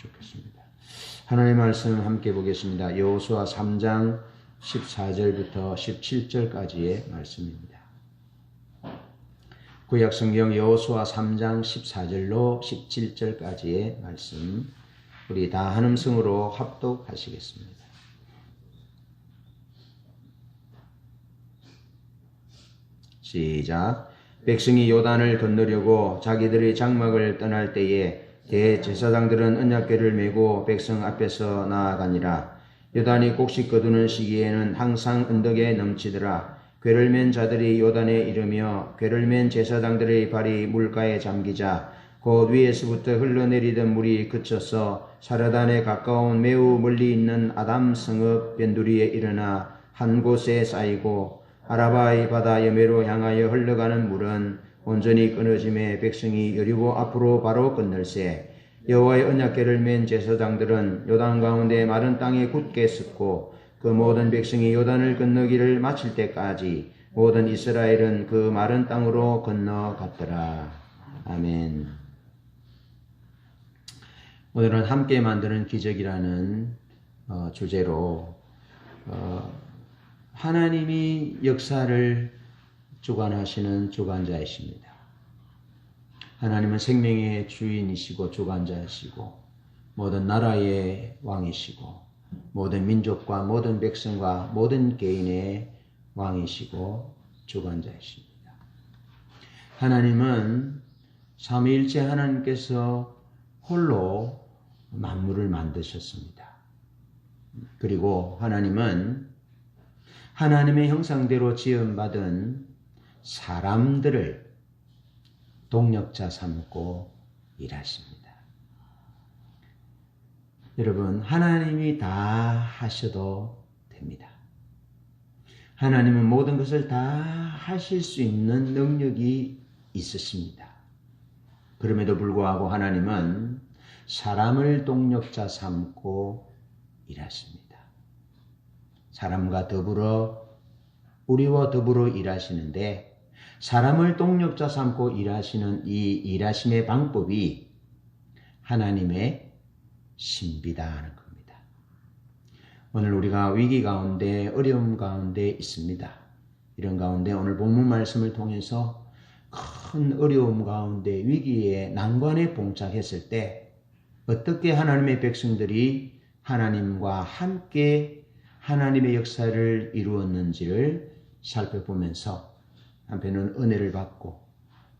좋겠습니다. 하나님의 말씀 함께 보겠습니다. 여호수아 3장 14절부터 17절까지의 말씀입니다. 구약 성경 여호수아 3장 14절로 17절까지의 말씀, 우리 다 한 음성으로 합독하시겠습니다. 시작. 백성이 요단을 건너려고 자기들의 장막을 떠날 때에 대제사장들은 언약궤를 메고 백성 앞에서 나아가니라. 요단이 곡식 거두는 시기에는 항상 언덕에 넘치더라. 궤를 맨 자들이 요단에 이르며 궤를 맨 제사장들의 발이 물가에 잠기자 곧 위에서부터 흘러내리던 물이 그쳐서 사르단에 가까운 매우 멀리 있는 아담 성읍 변두리에 일어나 한 곳에 쌓이고 아라바의 바다 여매로 향하여 흘러가는 물은 온전히 끊어짐에 백성이 여리고 앞으로 바로 건널세. 여호와의 언약궤를 맨 제사장들은 요단 가운데 마른 땅에 굳게 섰고 그 모든 백성이 요단을 건너기를 마칠 때까지 모든 이스라엘은 그 마른 땅으로 건너갔더라. 아멘. 오늘은 함께 만드는 기적이라는 주제로 하나님이 역사를 주관하시는 주관자이십니다. 하나님은 생명의 주인이시고 주관자이시고 모든 나라의 왕이시고 모든 민족과 모든 백성과 모든 개인의 왕이시고 주관자이십니다. 하나님은 삼위일체 하나님께서 홀로 만물을 만드셨습니다. 그리고 하나님은 하나님의 형상대로 지음받은 사람들을 동력자 삼고 일하십니다. 여러분, 하나님이 다 하셔도 됩니다. 하나님은 모든 것을 다 하실 수 있는 능력이 있으십니다. 그럼에도 불구하고 하나님은 사람을 동력자 삼고 일하십니다. 사람과 더불어 우리와 더불어 일하시는데 사람을 동력자 삼고 일하시는 이 일하심의 방법이 하나님의 신비다 하는 겁니다. 오늘 우리가 위기 가운데 어려움 가운데 있습니다. 이런 가운데 오늘 본문 말씀을 통해서 큰 어려움 가운데 위기에 난관에 봉착했을 때 어떻게 하나님의 백성들이 하나님과 함께 하나님의 역사를 이루었는지를 살펴보면서 한편으로는 은혜를 받고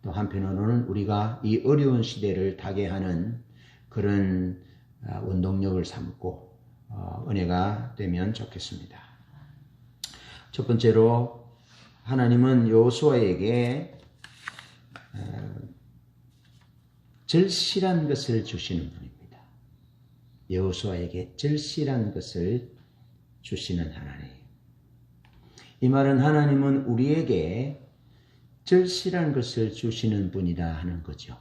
또 한편으로는 우리가 이 어려운 시대를 타개하는 그런 원동력을 삼고 은혜가 되면 좋겠습니다. 첫 번째로 하나님은 여호수아에게 절실한 것을 주시는 분입니다. 여호수아에게 절실한 것을 주시는 하나님. 이 말은 하나님은 우리에게 절실한 것을 주시는 분이다 하는 거죠.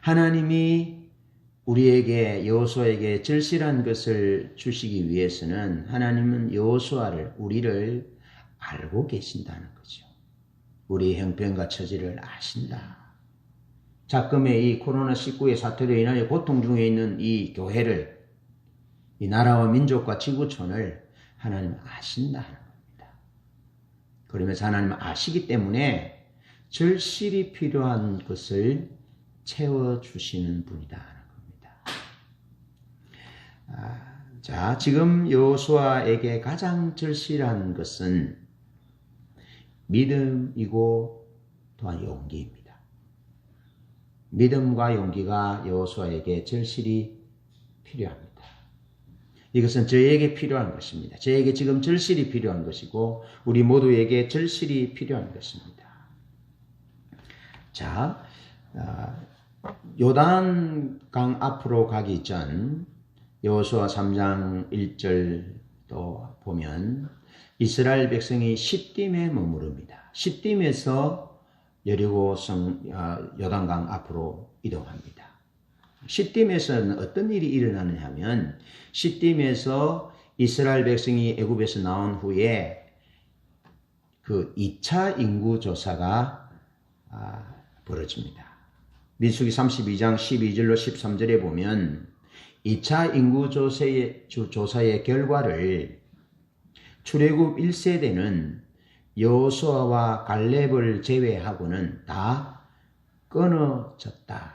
하나님이 우리에게 여호수아에게 절실한 것을 주시기 위해서는 하나님은 여호수아를 우리를 알고 계신다는 거죠. 우리의 형편과 처지를 아신다. 작금의 이 코로나19의 사태로 인하여 고통 중에 있는 이 교회를, 이 나라와 민족과 지구촌을 하나님 아신다 하는 겁니다. 그러면서 하나님은 아시기 때문에 절실히 필요한 것을 채워주시는 분이다 하는 겁니다. 자, 지금 여호수아에게 가장 절실한 것은 믿음이고 또한 용기입니다. 믿음과 용기가 여호수아에게 절실히 필요합니다. 이것은 저에게 필요한 것입니다. 저에게 지금 절실히 필요한 것이고 우리 모두에게 절실히 필요한 것입니다. 자, 요단강 앞으로 가기 전 여호수아 3장 1절도 보면 이스라엘 백성이 시딤에 머무릅니다. 시딤에서 여리고성 요단강 앞으로 이동합니다. 시딤에서는 어떤 일이 일어나느냐 하면 시딤에서 이스라엘 백성이 애굽에서 나온 후에 그 2차 인구 조사가 벌어집니다. 민수기 32장 12절로 13절에 보면 2차 인구 조사의 결과를 출애굽 1세대는 여호수아와 갈렙을 제외하고는 다 끊어졌다.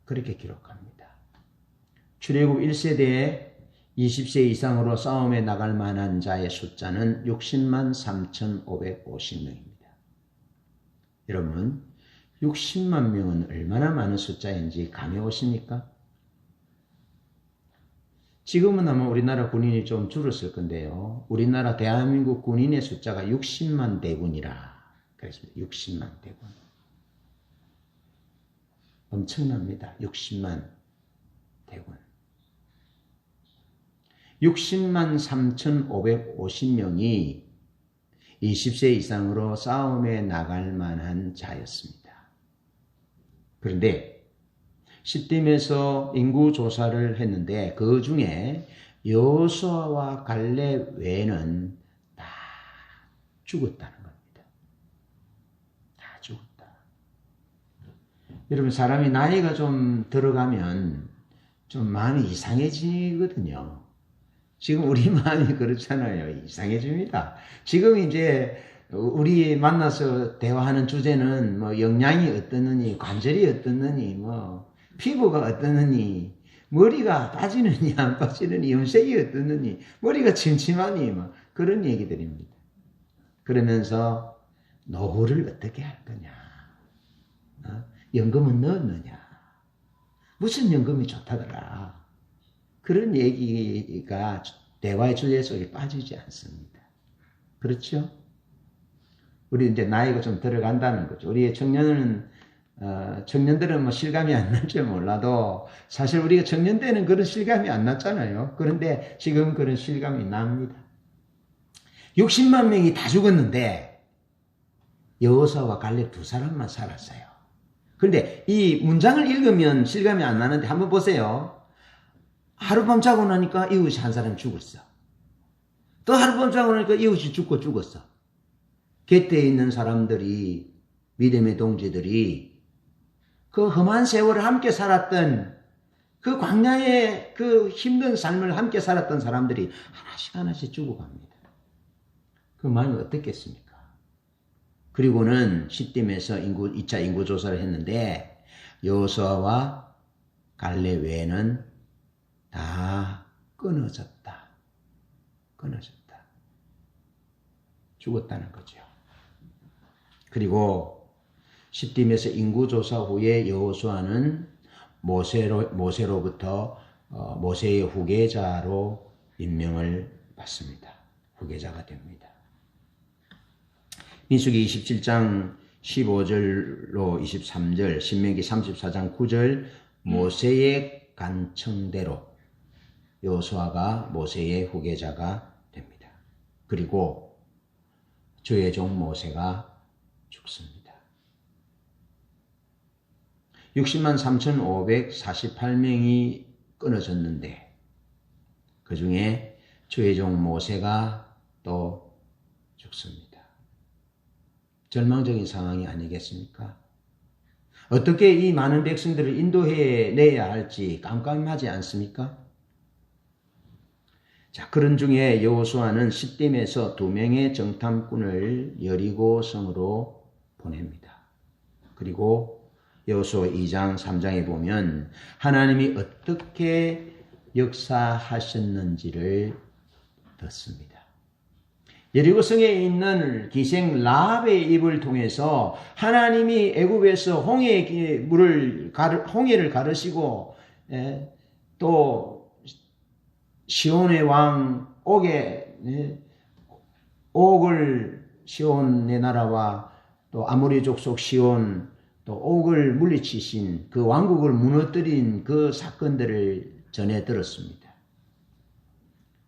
그렇게 기록합니다. 출애굽 1세대에 20세 이상으로 싸움에 나갈 만한 자의 숫자는 60만 3,550명입니다. 여러분, 60만 명은 얼마나 많은 숫자인지 감이 오십니까? 지금은 아마 우리나라 군인이 좀 줄었을 건데요. 우리나라 대한민국 군인의 숫자가 60만 대군이라 그랬습니다. 60만 대군. 엄청납니다. 60만 대군. 60만 3,550명이 20세 이상으로 싸움에 나갈 만한 자였습니다. 그런데 시딤에서 인구 조사를 했는데 그 중에 여호수아와 갈렙 외에는 다 죽었다는 겁니다. 다 죽었다. 여러분, 사람이 나이가 좀 들어가면 좀 마음이 이상해지거든요. 지금 우리 마음이 그렇잖아요. 이상해집니다. 지금 이제 우리 만나서 대화하는 주제는 뭐 영양이 어떻느니, 관절이 어떻느니, 뭐 피부가 어떻느니, 머리가 빠지느니 안 빠지느니, 염색이 어떻느니, 머리가 침침하니, 뭐 그런 얘기들입니다. 그러면서 노후를 어떻게 할 거냐, 연금은 넣었느냐, 무슨 연금이 좋다더라, 그런 얘기가 대화의 주제 속에 빠지지 않습니다. 그렇죠? 우리 이제 나이가 좀 들어간다는 거죠. 우리의 청년들은 뭐 실감이 안 날지 몰라도 사실 우리가 청년 때는 그런 실감이 안 났잖아요. 그런데 지금 그런 실감이 납니다. 60만 명이 다 죽었는데 여호수아와 갈렙 두 사람만 살았어요. 그런데 이 문장을 읽으면 실감이 안 나는데 한번 보세요. 하룻밤 자고 나니까 이웃이 한 사람 죽었어. 또 하룻밤 자고 나니까 이웃이 죽었어. 곁에 있는 사람들이, 믿음의 동지들이 그 험한 세월을 함께 살았던, 그 광야의 그 힘든 삶을 함께 살았던 사람들이 하나씩 죽어갑니다. 그 마음이 어떻겠습니까? 그리고는 시딤에서 2차 인구조사를 했는데 여호수아와 갈렙 외에는 다 끊어졌다. 죽었다는 거죠. 그리고 시딤에서 인구조사 후에 여호수아는 모세로부터 모세의 후계자로 임명을 받습니다. 후계자가 됩니다. 민수기 27장 15절로 23절, 신명기 34장 9절, 모세의 간청대로 여호수아가 모세의 후계자가 됩니다. 그리고 주의 종 모세가 죽습니다. 60만 3,548명이 끊어졌는데 그 중에 주의 종 모세가 또 죽습니다. 절망적인 상황이 아니겠습니까? 어떻게 이 많은 백성들을 인도해내야 할지 깜깜하지 않습니까? 자, 그런 중에 여호수아는 시딤에서 2명의 정탐꾼을 여리고성으로 보냅니다. 그리고 여호수아 2장 3장에 보면 하나님이 어떻게 역사하셨는지를 듣습니다. 여리고성에 있는 기생 라합의 입을 통해서 하나님이 애굽에서 홍해를 가르시고 또 시온의 왕 옥을 시온의 나라와 또 아모리 족속 시온 또 옥을 물리치신 그 왕국을 무너뜨린 그 사건들을 전해 들었습니다.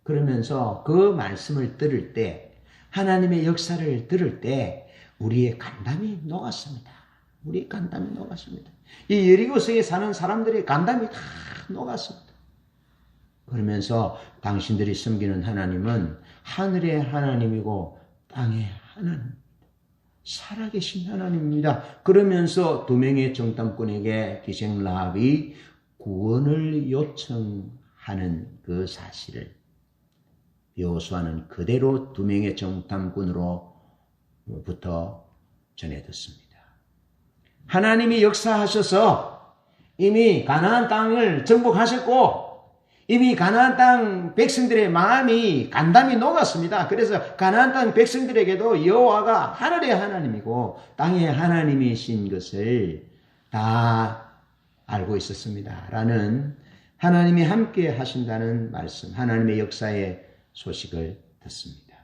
그러면서 그 말씀을 들을 때 하나님의 역사를 들을 때 우리의 간담이 녹았습니다. 우리의 간담이 녹았습니다. 이 여리고성에 사는 사람들의 간담이 다 녹았습니다. 그러면서 당신들이 섬기는 하나님은 하늘의 하나님이고 땅의 하나님, 살아계신 하나님입니다. 그러면서 두 명의 정탐꾼에게 기생 라합이 구원을 요청하는 그 사실을 여호수아는 그대로 두 명의 정탐꾼으로부터 전해 듣습니다. 하나님이 역사하셔서 이미 가나안 땅을 정복하셨고 이미 가나안 땅 백성들의 마음이 간담이 녹았습니다. 그래서 가나안 땅 백성들에게도 여호와가 하늘의 하나님이고 땅의 하나님이신 것을 다 알고 있었습니다. 라는 하나님이 함께 하신다는 말씀, 하나님의 역사의 소식을 듣습니다.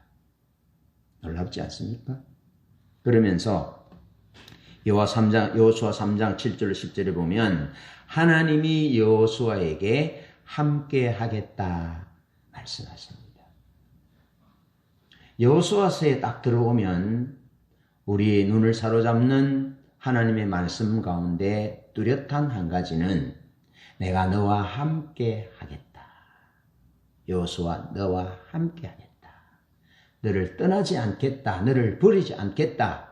놀랍지 않습니까? 그러면서 여호수아 3장 7절 10절에 보면 하나님이 여호수아에게 함께 하겠다 말씀하십니다. 여호수아서에 딱 들어오면 우리의 눈을 사로잡는 하나님의 말씀 가운데 뚜렷한 한 가지는 내가 너와 함께 하겠다. 여호수아 너와 함께 하겠다. 너를 떠나지 않겠다. 너를 버리지 않겠다.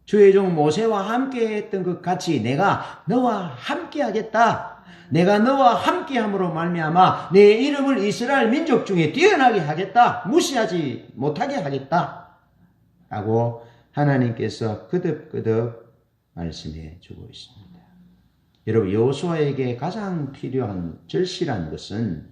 주의 종 모세와 함께 했던 것 같이 내가 너와 함께 하겠다. 내가 너와 함께함으로 말미암아 내 이름을 이스라엘 민족 중에 뛰어나게 하겠다. 무시하지 못하게 하겠다. 라고 하나님께서 거듭거듭 말씀해 주고 있습니다. 여러분 여호수아에게 가장 필요한 절실한 것은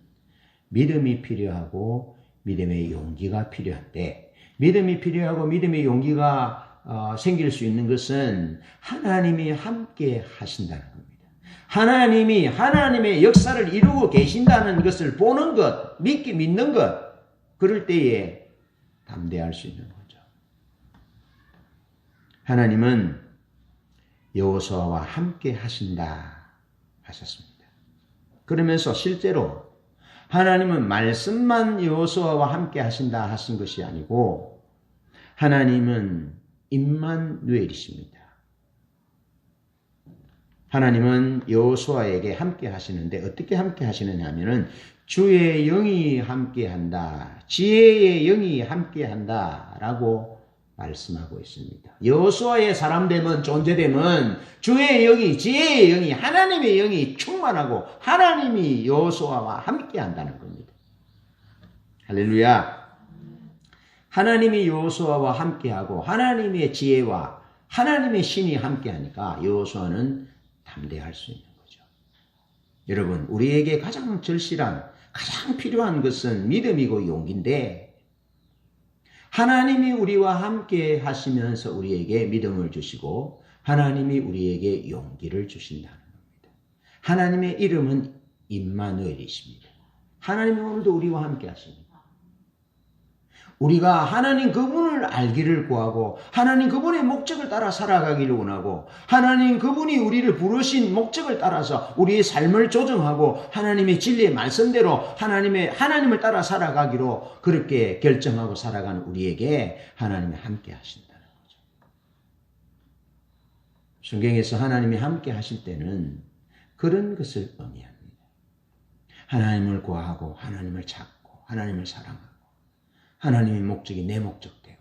믿음이 필요하고 믿음의 용기가 필요한데 믿음이 필요하고 믿음의 용기가 생길 수 있는 것은 하나님이 함께 하신다는 겁니다. 하나님이 하나님의 역사를 이루고 계신다는 것을 보는 것, 믿는 것, 그럴 때에 담대할 수 있는 거죠. 하나님은 여호수아와 함께 하신다 하셨습니다. 그러면서 실제로 하나님은 말씀만 여호수아와 함께 하신다 하신 것이 아니고 하나님은 임마누엘이십니다. 하나님은 여호수아에게 함께 하시는데 어떻게 함께 하시느냐 하면은 주의 영이 함께 한다. 지혜의 영이 함께 한다. 라고 말씀하고 있습니다. 여호수아의 사람됨은 존재됨은 주의 영이 지혜의 영이 하나님의 영이 충만하고 하나님이 여호수아와 함께 한다는 겁니다. 할렐루야. 하나님이 여호수아와 함께하고 하나님의 지혜와 하나님의 신이 함께하니까 여호수아는 담대할 수 있는 거죠. 여러분 우리에게 가장 절실한 가장 필요한 것은 믿음이고 용기인데 하나님이 우리와 함께 하시면서 우리에게 믿음을 주시고 하나님이 우리에게 용기를 주신다는 겁니다. 하나님의 이름은 임마누엘이십니다. 하나님이 오늘도 우리와 함께 하십니다. 우리가 하나님 그분을 알기를 구하고 하나님 그분의 목적을 따라 살아가기를 원하고 하나님 그분이 우리를 부르신 목적을 따라서 우리의 삶을 조정하고 하나님의 진리의 말씀대로 하나님을 따라 살아가기로 그렇게 결정하고 살아가는 우리에게 하나님이 함께 하신다는 거죠. 성경에서 하나님이 함께 하실 때는 그런 것을 의미합니다. 하나님을 구하고 하나님을 찾고 하나님을 사랑하고 하나님의 목적이 내 목적 되고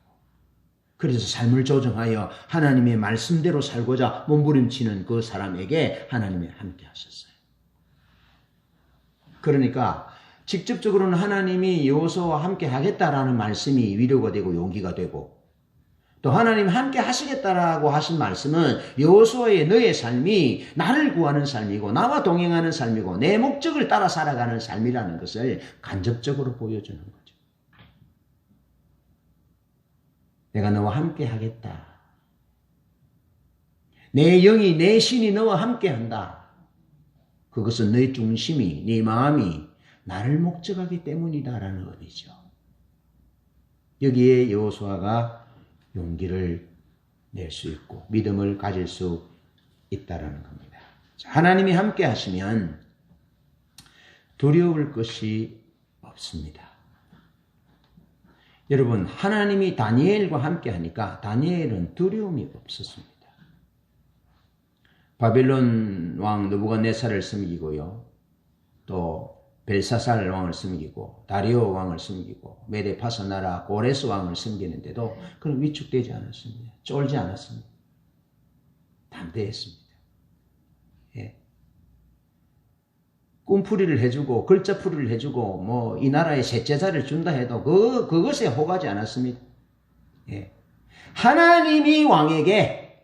그래서 삶을 조정하여 하나님의 말씀대로 살고자 몸부림치는 그 사람에게 하나님이 함께 하셨어요. 그러니까 직접적으로는 하나님이 여호수아와 함께 하겠다라는 말씀이 위로가 되고 용기가 되고 또 하나님 함께 하시겠다라고 하신 말씀은 여호수아의 너의 삶이 나를 구하는 삶이고 나와 동행하는 삶이고 내 목적을 따라 살아가는 삶이라는 것을 간접적으로 보여주는 거죠. 내가 너와 함께 하겠다. 내 영이 내 신이 너와 함께 한다. 그것은 너의 중심이 네 마음이 나를 목적하기 때문이다라는 의미죠. 여기에 여호수아가 용기를 낼 수 있고 믿음을 가질 수 있다라는 겁니다. 하나님이 함께 하시면 두려울 것이 없습니다. 여러분 하나님이 다니엘과 함께 하니까 다니엘은 두려움이 없었습니다. 바벨론 왕 느부갓네살을 섬기고요. 또 벨사살 왕을 섬기고 다리오 왕을 섬기고 메데파사 나라 고레스 왕을 섬기는데도 그는 위축되지 않았습니다. 쫄지 않았습니다. 담대했습니다. 예. 꿈풀이를 해주고 글자풀이를 해주고 뭐 이 나라에 셋째자를 준다 해도 그것에 호가지 않았습니다. 예. 하나님이 왕에게,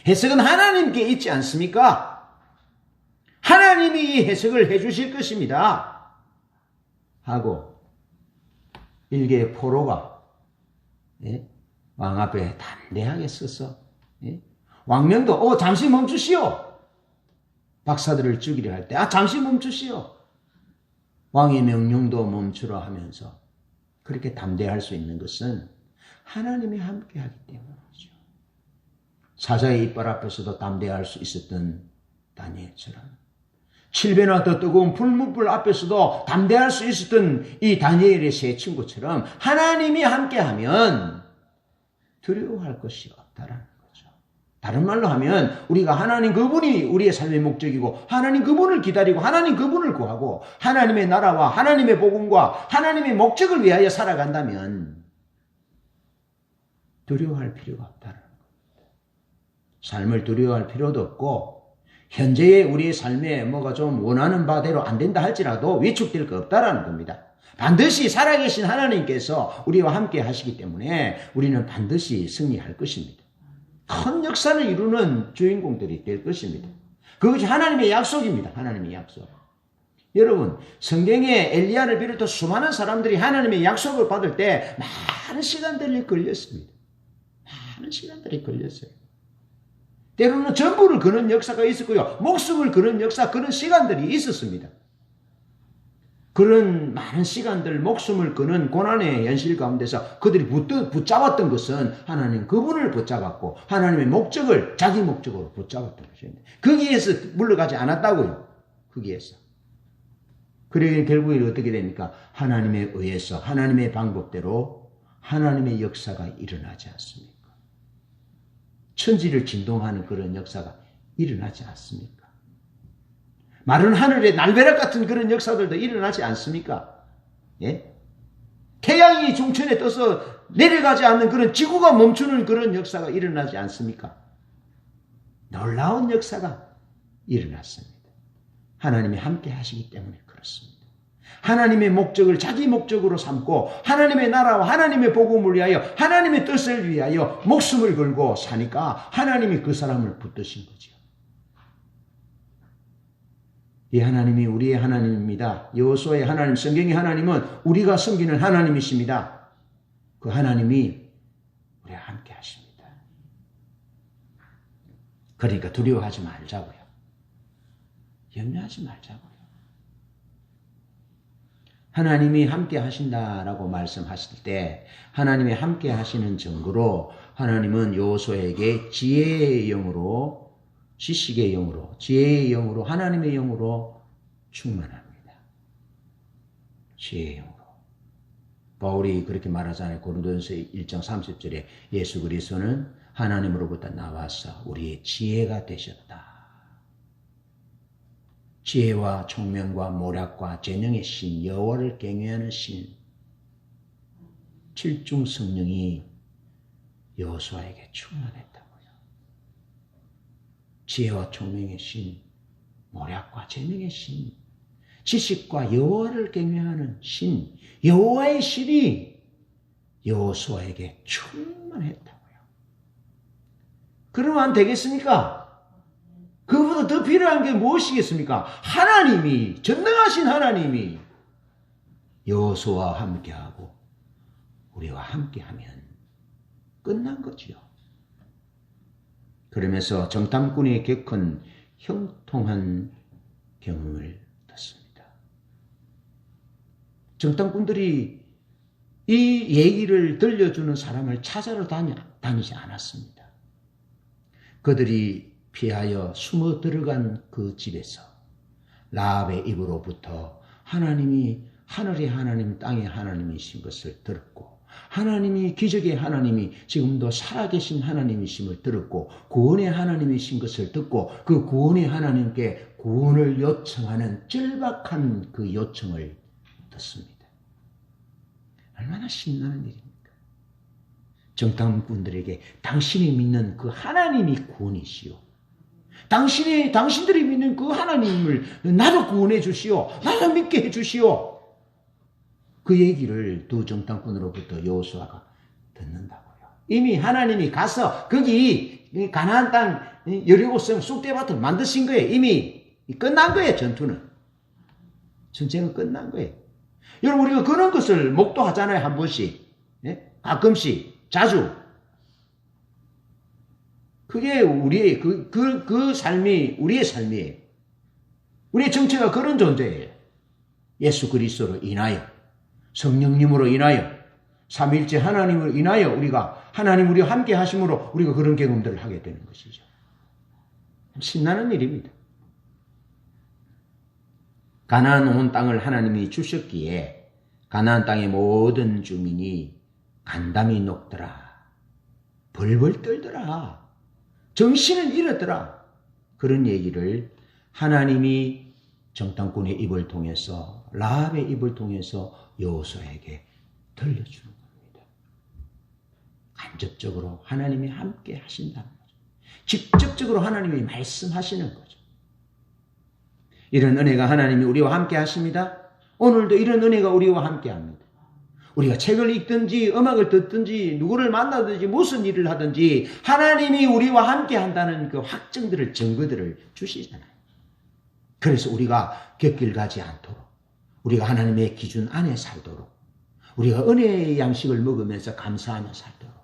해석은 하나님께 있지 않습니까? 하나님이 이 해석을 해주실 것입니다 하고 일개의 포로가, 예? 왕 앞에 담대하게 서서, 예? 왕명도 잠시 멈추시오. 박사들을 죽이려 할 때 잠시 멈추시오. 왕의 명령도 멈추라 하면서 그렇게 담대할 수 있는 것은 하나님이 함께하기 때문이죠. 사자의 이빨 앞에서도 담대할 수 있었던 다니엘처럼, 7배나 더 뜨거운 불문불 앞에서도 담대할 수 있었던 이 다니엘의 세 친구처럼 하나님이 함께하면 두려워할 것이 없다라는 거죠. 다른 말로 하면 우리가 하나님 그분이 우리의 삶의 목적이고 하나님 그분을 기다리고 하나님 그분을 구하고 하나님의 나라와 하나님의 복음과 하나님의 목적을 위하여 살아간다면 두려워할 필요가 없다는 겁니다. 삶을 두려워할 필요도 없고 현재의 우리의 삶에 뭐가 좀 원하는 바대로 안 된다 할지라도 위축될 거 없다라는 겁니다. 반드시 살아계신 하나님께서 우리와 함께 하시기 때문에 우리는 반드시 승리할 것입니다. 큰 역사를 이루는 주인공들이 될 것입니다. 그것이 하나님의 약속입니다. 하나님의 약속. 여러분, 성경에 엘리야를 비롯해 수많은 사람들이 하나님의 약속을 받을 때 많은 시간들이 걸렸습니다. 많은 시간들이 걸렸어요. 때로는 전부를 거는 역사가 있었고요. 목숨을 거는 역사, 그런 시간들이 있었습니다. 그런 많은 시간들, 목숨을 거는 고난의 현실 가운데서 그들이 붙잡았던 것은 하나님 그분을 붙잡았고 하나님의 목적을 자기 목적으로 붙잡았던 것입니다. 거기에서 물러가지 않았다고요. 거기에서. 그러니 결국에 어떻게 됩니까? 하나님에 의해서 하나님의 방법대로 하나님의 역사가 일어나지 않습니까? 천지를 진동하는 그런 역사가 일어나지 않습니까? 마른 하늘에 날벼락 같은 그런 역사들도 일어나지 않습니까? 예? 태양이 중천에 떠서 내려가지 않는 그런 지구가 멈추는 그런 역사가 일어나지 않습니까? 놀라운 역사가 일어났습니다. 하나님이 함께 하시기 때문에 그렇습니다. 하나님의 목적을 자기 목적으로 삼고 하나님의 나라와 하나님의 복음을 위하여 하나님의 뜻을 위하여 목숨을 걸고 사니까 하나님이 그 사람을 붙드신 거죠. 이 하나님이 우리의 하나님입니다. 여호수아의 하나님, 성경의 하나님은 우리가 섬기는 하나님이십니다. 그 하나님이 우리와 함께 하십니다. 그러니까 두려워하지 말자고요. 염려하지 말자고요. 하나님이 함께 하신다라고 말씀하실 때 하나님이 함께 하시는 증거로 하나님은 여호수아에게 지혜의 영으로, 지식의 영으로, 지혜의 영으로, 하나님의 영으로 충만합니다. 지혜의 영으로. 바울이 그렇게 말하잖아요. 고린도전서 1장 30절에 예수 그리스도는 하나님으로부터 나와서 우리의 지혜가 되셨다. 지혜와 총명과 모략과 재능의 신, 여호와를 경외하는 신, 칠중 성령이 여호수아에게 충만했다고요. 지혜와 총명의 신, 모략과 재능의 신, 지식과 여호와를 경외하는 신, 여호와의 신이 여호수아에게 충만했다고요. 그러면 안 되겠습니까? 그보다 더 필요한 게 무엇이겠습니까? 하나님이, 전능하신 하나님이 여호수아와 함께하고 우리와 함께하면 끝난 거지요. 그러면서 정탐꾼이 겪은 형통한 경험을 듣습니다. 정탐꾼들이 이 얘기를 들려주는 사람을 찾아러 다니지 않았습니다. 그들이 피하여 숨어 들어간 그 집에서 라합의 입으로부터 하나님이 하늘의 하나님, 땅의 하나님이신 것을 들었고 하나님이 기적의 하나님이 지금도 살아계신 하나님이심을 들었고 구원의 하나님이신 것을 듣고 그 구원의 하나님께 구원을 요청하는 절박한 그 요청을 듣습니다. 얼마나 신나는 일입니까? 정탐꾼들에게 당신이 믿는 그 하나님이 구원이시오. 당신들이 믿는 그 하나님을 나도 구원해 주시오. 나도 믿게 해 주시오. 그 얘기를 두 정탐꾼으로부터 여호수아가 듣는다고요. 이미 하나님이 가서 거기 가나안 땅 여리고성 쑥대밭을 만드신 거예요. 이미 끝난 거예요. 전투는. 전쟁은 끝난 거예요. 여러분 우리가 그런 것을 목도하잖아요. 한 번씩. 가끔씩. 자주. 그게 우리의 그 삶이 우리의 삶이에요. 우리의 정체가 그런 존재예요. 예수 그리스도로 인하여, 성령님으로 인하여, 삼위일체 하나님으로 인하여 우리가 하나님 우리와 함께 하심으로 우리가 그런 경험들을 하게 되는 것이죠. 신나는 일입니다. 가나안 온 땅을 하나님이 주셨기에 가나안 땅의 모든 주민이 간담이 녹더라. 벌벌 떨더라. 정신을 잃었더라. 그런 얘기를 하나님이 정탐꾼의 입을 통해서 라합의 입을 통해서 여호수아에게 들려주는 겁니다. 간접적으로 하나님이 함께 하신다는 거죠. 직접적으로 하나님이 말씀하시는 거죠. 이런 은혜가 하나님이 우리와 함께 하십니다. 오늘도 이런 은혜가 우리와 함께 합니다. 우리가 책을 읽든지 음악을 듣든지 누구를 만나든지 무슨 일을 하든지 하나님이 우리와 함께 한다는 그 확증들을 증거들을 주시잖아요. 그래서 우리가 곁길 가지 않도록 우리가 하나님의 기준 안에 살도록 우리가 은혜의 양식을 먹으면서 감사하며 살도록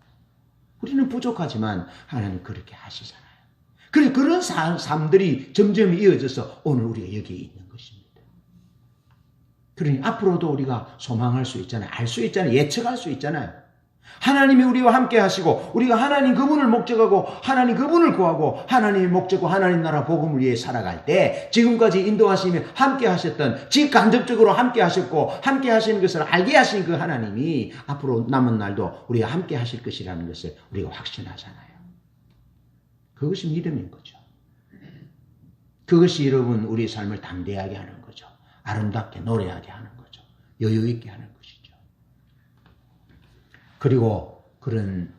우리는 부족하지만 하나님 그렇게 하시잖아요. 그래서 그런 삶들이 점점 이어져서 오늘 우리가 여기에 있는 것입니다. 그러니 앞으로도 우리가 소망할 수 있잖아요. 알 수 있잖아요. 예측할 수 있잖아요. 하나님이 우리와 함께 하시고 우리가 하나님 그분을 목적하고 하나님 그분을 구하고 하나님의 목적과 하나님 나라 복음을 위해 살아갈 때 지금까지 인도하시며 함께 하셨던 직간접적으로 함께 하셨고 함께 하시는 것을 알게 하신 그 하나님이 앞으로 남은 날도 우리와 함께 하실 것이라는 것을 우리가 확신하잖아요. 그것이 믿음인 거죠. 그것이 여러분 우리 삶을 담대하게 하는 거죠. 아름답게 노래하게 하는 거죠. 여유 있게 하는 것이죠. 그리고 그런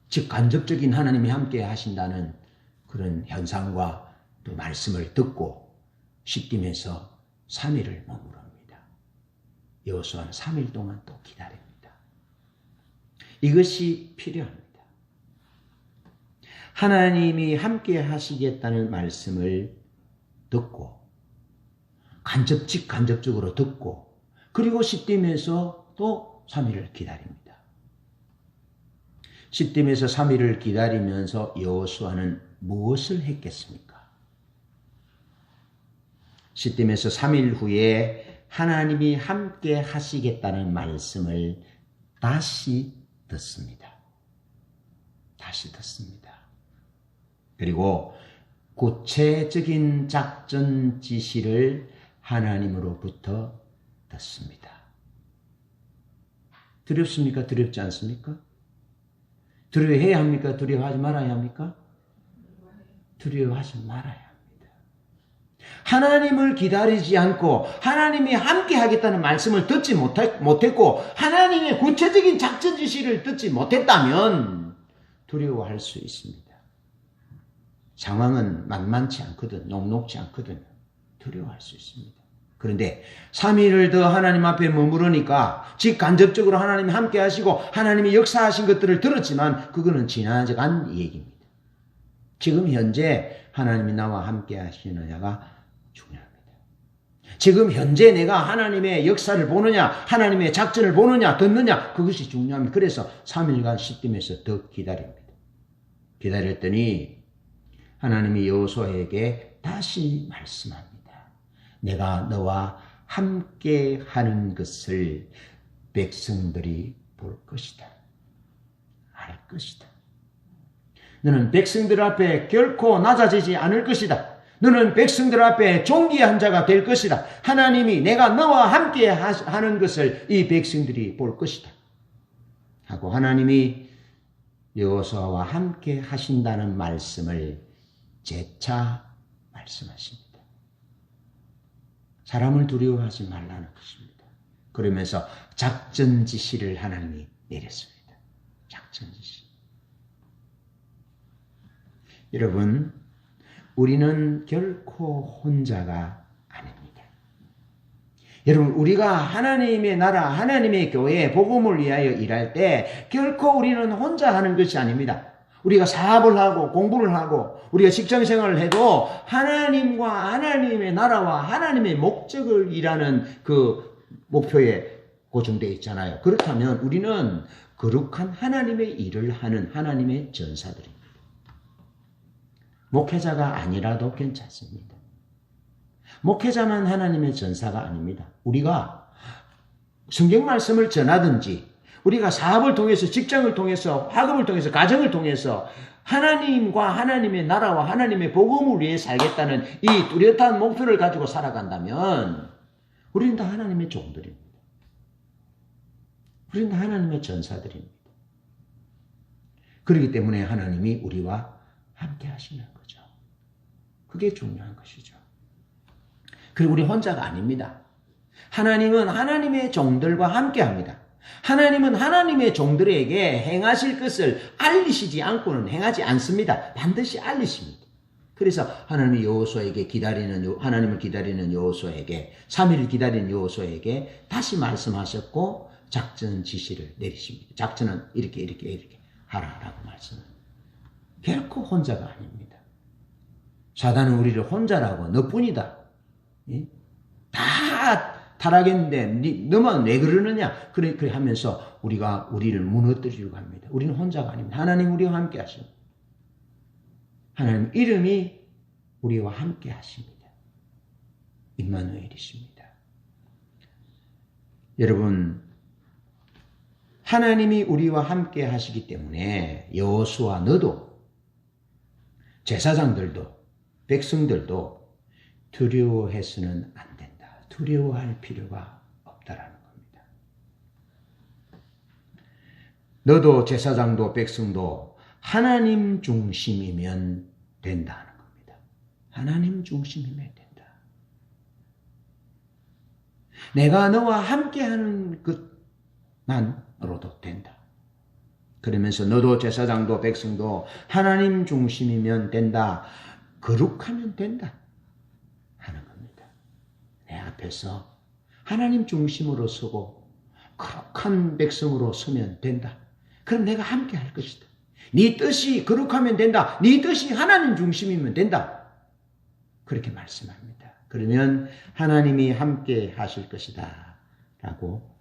직간접적인 하나님이 함께 하신다는 그런 현상과 또 말씀을 듣고 시딤에서 3일을 머무릅니다. 여호수아는 3일 동안 또 기다립니다. 이것이 필요합니다. 하나님이 함께 하시겠다는 말씀을 듣고 직간접적으로 듣고 그리고 시딤에서 또 3일을 기다립니다. 시딤에서 3일을 기다리면서 여호수아는 무엇을 했겠습니까? 시딤에서 3일 후에 하나님이 함께 하시겠다는 말씀을 다시 듣습니다. 다시 듣습니다. 그리고 구체적인 작전 지시를 하나님으로부터 듣습니다. 두렵습니까? 두렵지 않습니까? 두려워해야 합니까? 두려워하지 말아야 합니까? 두려워하지 말아야 합니다. 하나님을 기다리지 않고 하나님이 함께 하겠다는 말씀을 듣지 못했고 하나님의 구체적인 작전 지시를 듣지 못했다면 두려워할 수 있습니다. 상황은 만만치 않거든, 녹록지 않거든요. 두려워할 수 있습니다. 그런데 3일을 더 하나님 앞에 머무르니까 직간접적으로 하나님이 함께 하시고 하나님이 역사하신 것들을 들었지만 그거는 지나간 얘기입니다. 지금 현재 하나님이 나와 함께 하시느냐가 중요합니다. 지금 현재 내가 하나님의 역사를 보느냐 하나님의 작전을 보느냐 듣느냐 그것이 중요합니다. 그래서 3일간 시딤에서 더 기다립니다. 기다렸더니 하나님이 여호수아에게 다시 말씀합니다. 내가 너와 함께 하는 것을 백성들이 볼 것이다. 알 것이다. 너는 백성들 앞에 결코 낮아지지 않을 것이다. 너는 백성들 앞에 존귀한 자가 될 것이다. 하나님이 내가 너와 함께 하는 것을 이 백성들이 볼 것이다. 하고 하나님이 여호수아와 함께 하신다는 말씀을 재차 말씀하십니다. 사람을 두려워하지 말라는 것입니다. 그러면서 작전 지시를 하나님이 내렸습니다. 작전 지시. 여러분, 우리는 결코 혼자가 아닙니다. 여러분, 우리가 하나님의 나라, 하나님의 교회, 복음을 위하여 일할 때 결코 우리는 혼자 하는 것이 아닙니다. 우리가 사업을 하고 공부를 하고 우리가 직장생활을 해도 하나님과 하나님의 나라와 하나님의 목적을 일하는 그 목표에 고정되어 있잖아요. 그렇다면 우리는 거룩한 하나님의 일을 하는 하나님의 전사들입니다. 목회자가 아니라도 괜찮습니다. 목회자만 하나님의 전사가 아닙니다. 우리가 성경 말씀을 전하든지 우리가 사업을 통해서 직장을 통해서 학업을 통해서 가정을 통해서 하나님과 하나님의 나라와 하나님의 복음을 위해 살겠다는 이 뚜렷한 목표를 가지고 살아간다면 우리는 다 하나님의 종들입니다. 우리는 다 하나님의 전사들입니다. 그렇기 때문에 하나님이 우리와 함께 하시는 거죠. 그게 중요한 것이죠. 그리고 우리 혼자가 아닙니다. 하나님은 하나님의 종들과 함께 합니다. 하나님은 하나님의 종들에게 행하실 것을 알리시지 않고는 행하지 않습니다. 반드시 알리십니다. 그래서 하나님이 하나님을 기다리는 여호수아에게 3일을 기다리는 여호수아에게 다시 말씀하셨고 작전 지시를 내리십니다. 작전은 이렇게 하라라고 말씀합니다. 결코 혼자가 아닙니다. 사단은 우리를 혼자라고 너뿐이다. 다 타락했는데 너만 왜 그러느냐? 그래 하면서 우리를 무너뜨리려고 합니다. 우리는 혼자가 아닙니다. 하나님 우리와 함께 하십니다. 하나님 이름이 우리와 함께 하십니다. 임마누엘이십니다. 여러분, 하나님이 우리와 함께 하시기 때문에 여호수아 너도 제사장들도 백성들도 두려워해서는 안 된다. 두려워할 필요가 없다라는 겁니다. 너도 제사장도 백성도 하나님 중심이면 된다는 겁니다. 하나님 중심이면 된다. 내가 너와 함께하는 것만으로도 된다. 그러면서 너도 제사장도 백성도 하나님 중심이면 된다. 거룩하면 된다. 하는 겁니다. 내 앞에서 하나님 중심으로 서고 거룩한 백성으로 서면 된다. 그럼 내가 함께 할 것이다. 네 뜻이 거룩하면 된다. 네 뜻이 하나님 중심이면 된다. 그렇게 말씀합니다. 그러면 하나님이 함께 하실 것이다. 라고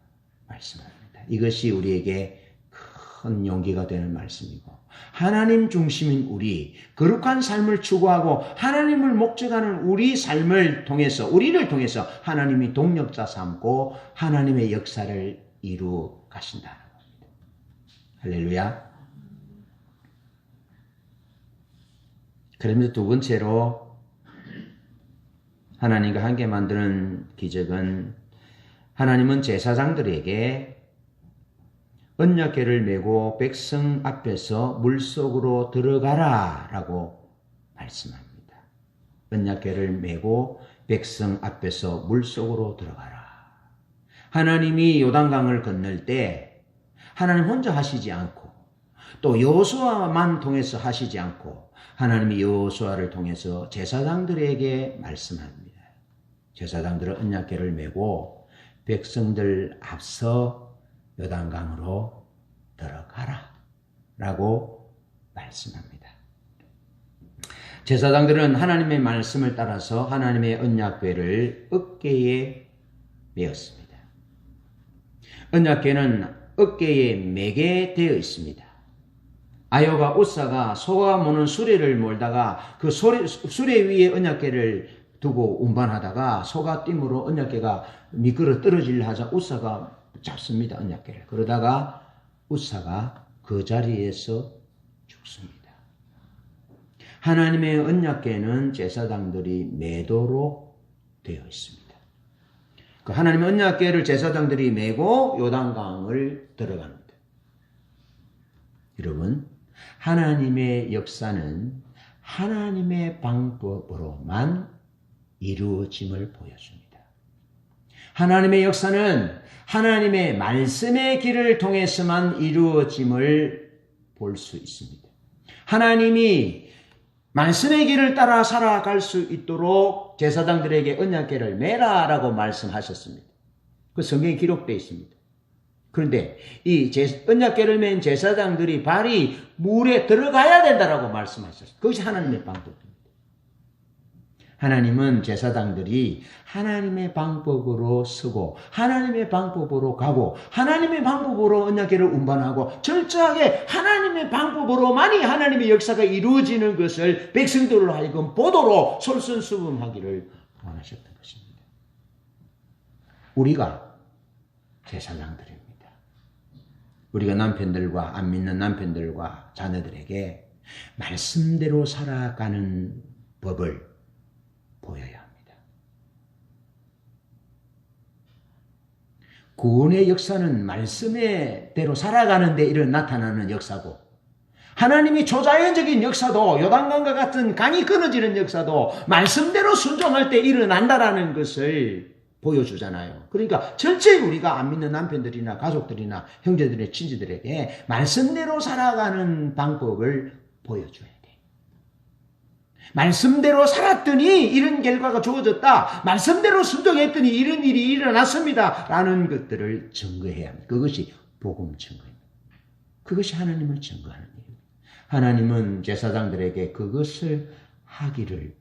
말씀합니다. 이것이 우리에게 큰 용기가 되는 말씀이고 하나님 중심인 우리, 거룩한 삶을 추구하고 하나님을 목적하는 우리 삶을 통해서 우리를 통해서 하나님이 동력자 삼고 하나님의 역사를 이루어 가신다는 겁니다. 할렐루야. 그러면서 두 번째로 하나님과 함께 만드는 기적은 하나님은 제사장들에게 언약궤를 메고 백성 앞에서 물속으로 들어가라 라고 말씀합니다. 언약궤를 메고 백성 앞에서 물속으로 들어가라. 하나님이 요단강을 건널 때 하나님 혼자 하시지 않고 또 여호수아만 통해서 하시지 않고 하나님이 여호수아를 통해서 제사장들에게 말씀합니다. 제사장들은 언약궤를 메고 백성들 앞서 요단강으로 들어가라 라고 말씀합니다. 제사장들은 하나님의 말씀을 따라서 하나님의 언약궤를 어깨에 메었습니다. 언약궤는 어깨에 매게 되어 있습니다. 아요가 우사가 소가 모는 수레를 몰다가 그 수레 위에 언약궤를 두고 운반하다가 소가 띠므로 언약궤가 미끄러 떨어지려 하자 우사가 잡습니다. 언약궤를. 그러다가 우사가 그 자리에서 죽습니다. 하나님의 언약궤는 제사장들이 매도록 되어 있습니다. 그 하나님의 언약궤를 제사장들이 메고 요단강을 들어갑니다. 여러분, 하나님의 역사는 하나님의 방법으로만 이루어짐을 보여줍니다. 하나님의 역사는 하나님의 말씀의 길을 통해서만 이루어짐을 볼 수 있습니다. 하나님이 말씀의 길을 따라 살아갈 수 있도록 제사장들에게 언약궤를 매라라고 말씀하셨습니다. 그 성경에 기록되어 있습니다. 그런데 이 언약궤를 맨 제사장들이 발이 물에 들어가야 된다라고 말씀하셨어요. 그것이 하나님의 방법입니다. 하나님은 제사장들이 하나님의 방법으로 서고 하나님의 방법으로 가고 하나님의 방법으로 언약궤를 운반하고 철저하게 하나님의 방법으로만이 하나님의 역사가 이루어지는 것을 백성들로 하여금 보도록 솔선수범하기를 원하셨던 것입니다. 우리가 제사장들입니다. 우리가 남편들과 안 믿는 남편들과 자녀들에게 말씀대로 살아가는 법을 보여야 합니다. 구원의 역사는 말씀대로 살아가는 데 이런 나타나는 역사고 하나님이 초자연적인 역사도 요단강과 같은 강이 끊어지는 역사도 말씀대로 순종할 때 일어난다라는 것을 보여주잖아요. 그러니까 철저히 우리가 안 믿는 남편들이나 가족들이나 형제들의 친지들에게 말씀대로 살아가는 방법을 보여줘야 돼. 말씀대로 살았더니 이런 결과가 주어졌다. 말씀대로 순종했더니 이런 일이 일어났습니다. 라는 것들을 증거해야 합니다. 그것이 복음 증거입니다. 그것이 하나님을 증거하는 일입니다. 하나님은 제사장들에게 그것을 하기를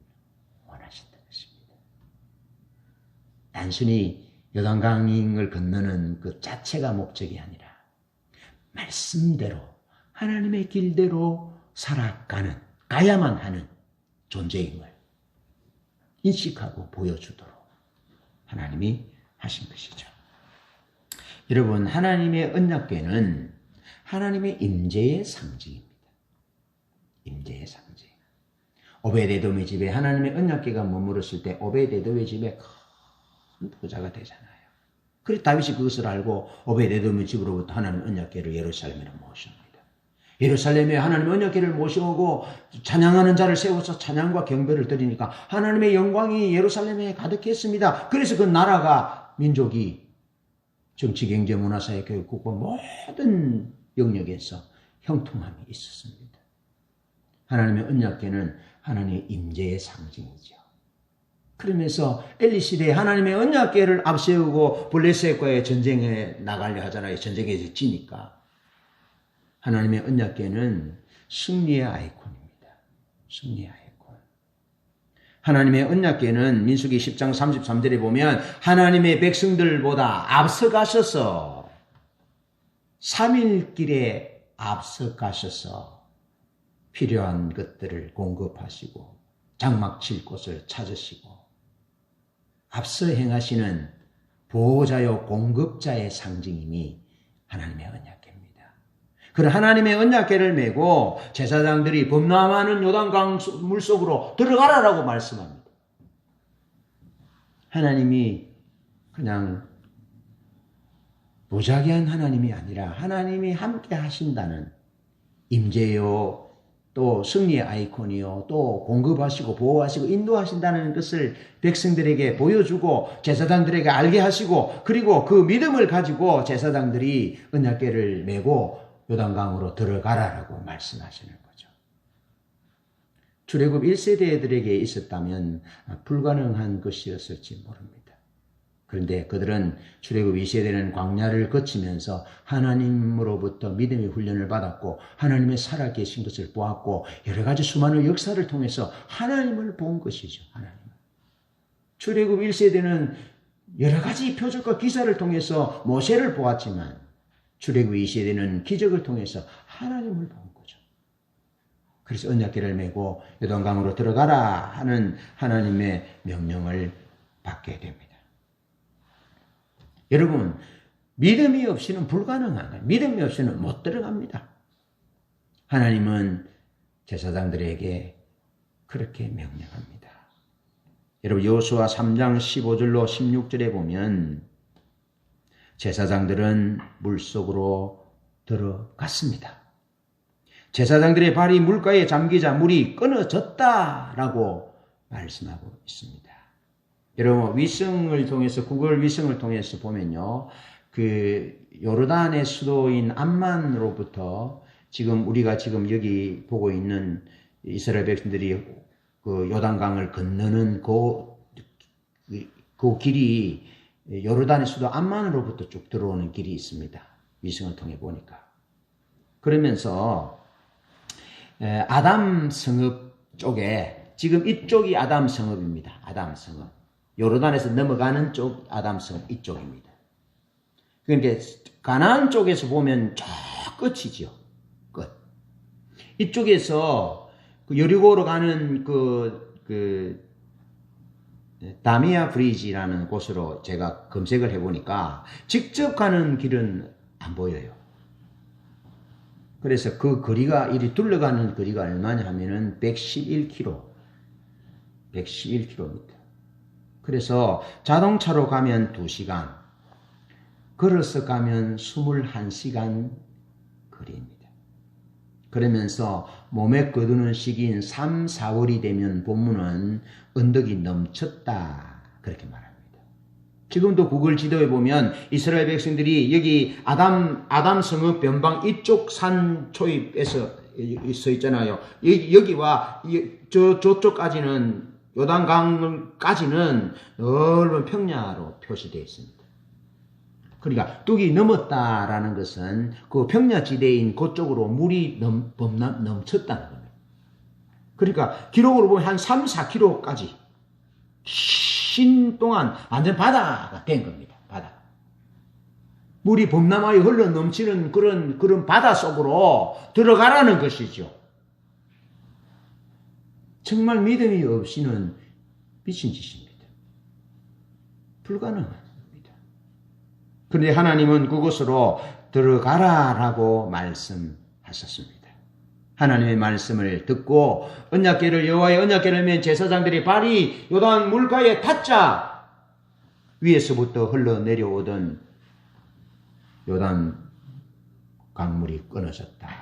원하셨던 것입니다. 단순히 요단강을 건너는 그 자체가 목적이 아니라 말씀대로 하나님의 길대로 가야만 하는 존재임을 인식하고 보여주도록 하나님이 하신 것이죠. 여러분, 하나님의 언약궤는 하나님의 임재의 상징입니다. 임재의 상징. 오베데돔의 집에 하나님의 언약궤가 머물렀을 때 오베데돔의 집에 큰 부자가 되잖아요. 그래서 다윗이 그것을 알고 오베데돔의 집으로부터 하나님의 언약궤를 예루살렘으로 모십니다. 예루살렘에 하나님의 언약궤를 모셔오고 찬양하는 자를 세워서 찬양과 경배를 드리니까 하나님의 영광이 예루살렘에 가득했습니다. 그래서 그 나라가 민족이 정치, 경제, 문화, 사회, 교육, 국방 모든 영역에서 형통함이 있었습니다. 하나님의 언약궤는 하나님의 임재의 상징이죠. 그러면서 엘리 시대에 하나님의 언약궤를 앞세우고 블레셋과의 전쟁에 나가려 하잖아요. 전쟁에서 지니까. 하나님의 언약궤는 승리의 아이콘입니다. 승리의 아이콘. 하나님의 언약궤는 민수기 10장 33절에 보면 하나님의 백성들보다 앞서가셔서 3일 길에 앞서가셔서 필요한 것들을 공급하시고 장막 칠 곳을 찾으시고 앞서 행하시는 보호자요 공급자의 상징임이 하나님의 언약궤입니다. 그런 하나님의 언약궤를 메고 제사장들이 범람하는 요단강 물속으로 들어가라라고 말씀합니다. 하나님이 그냥 무작위한 하나님이 아니라 하나님이 함께 하신다는 임재요 또 승리의 아이콘이요 또 공급하시고 보호하시고 인도하신다는 것을 백성들에게 보여주고 제사장들에게 알게 하시고 그리고 그 믿음을 가지고 제사장들이 언약궤를 메고 요단강으로 들어가라라고 말씀하시는 거죠. 출애굽 1세대들에게 있었다면 불가능한 것이었을지 모릅니다. 그런데 그들은 출애굽 2세대는 광야를 거치면서 하나님으로부터 믿음의 훈련을 받았고 하나님의 살아계신 것을 보았고 여러 가지 수많은 역사를 통해서 하나님을 본 것이죠. 하나님. 출애굽 1세대는 여러 가지 표적과 기사를 통해서 모세를 보았지만 출애굽 2세대는 기적을 통해서 하나님을 본 거죠. 그래서 언약궤를 메고 요단강으로 들어가라 하는 하나님의 명령을 받게 됩니다. 여러분, 믿음이 없이는 불가능한 거예요. 믿음이 없이는 못 들어갑니다. 하나님은 제사장들에게 그렇게 명령합니다. 여러분, 여호수아 3장 15절로 16절에 보면 제사장들은 물속으로 들어갔습니다. 제사장들의 발이 물가에 잠기자 물이 끊어졌다라고 말씀하고 있습니다. 여러분 위성을 통해서 구글 위성을 통해서 보면요, 그 요르단의 수도인 암만으로부터 지금 우리가 지금 여기 보고 있는 이스라엘 백성들이 그 요단강을 건너는 그 길이 요르단의 수도 암만으로부터 쭉 들어오는 길이 있습니다. 위성을 통해 보니까. 그러면서 아담 성읍 쪽에, 지금 이쪽이 아담 성읍입니다. 아담 성읍. 요르단에서 넘어가는 쪽 아담 성읍 이쪽입니다. 그러니까 가나안 쪽에서 보면 저 끝이죠. 끝. 이쪽에서 그 여리고로 가는 다미아 브리지라는 곳으로 제가 검색을 해보니까 직접 가는 길은 안 보여요. 그래서 그 거리가, 이리 둘러가는 거리가 얼마냐 하면은 111km. 그래서 자동차로 가면 2시간, 걸어서 가면 21시간 거리입니다. 그러면서 몸에 거두는 시기인 3, 4월이 되면 본문은 언덕이 넘쳤다, 그렇게 말합니다. 지금도 구글 지도에 보면 이스라엘 백성들이 여기 아담 성읍 변방 이쪽 산 초입에서 서 있잖아요. 여기와 저쪽까지는, 요단강까지는 넓은 평야로 표시되어 있습니다. 그러니까 뚝이 넘었다라는 것은 그 평야지대인 그쪽으로 물이 넘쳤다는 겁니다. 그러니까 기록으로 보면 한 3, 4km까지 신 동안 완전 바다가 된 겁니다. 바다. 물이 범람하여 흘러 넘치는 그런 바다 속으로 들어가라는 것이죠. 정말 믿음이 없이는 미친 짓입니다. 불가능합니다. 그런데 하나님은 그곳으로 들어가라라고 말씀하셨습니다. 하나님의 말씀을 듣고 언약궤를, 여호와의 언약궤를 맨 제사장들의 발이 요단 물가에 닿자 위에서부터 흘러내려오던 요단 강물이 끊어졌다라고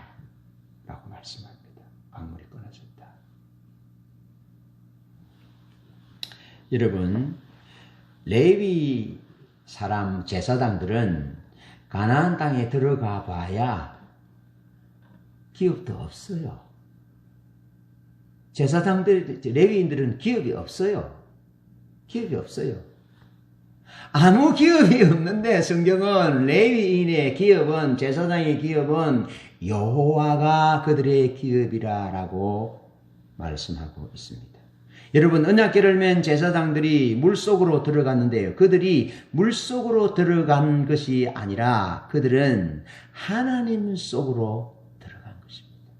말씀합니다. 강물이 끊어졌다. 여러분, 레위 사람 제사장들은 가나안 땅에 들어가 봐야 기업도 없어요. 제사장들, 레위인들은 기업이 없어요. 기업이 없어요. 아무 기업이 없는데 성경은 레위인의 기업은, 제사장의 기업은 여호와가 그들의 기업이라라고 말씀하고 있습니다. 여러분, 언약궤를 맨 제사장들이 물속으로 들어갔는데요. 그들이 물속으로 들어간 것이 아니라 그들은 하나님 속으로 들어간 것입니다.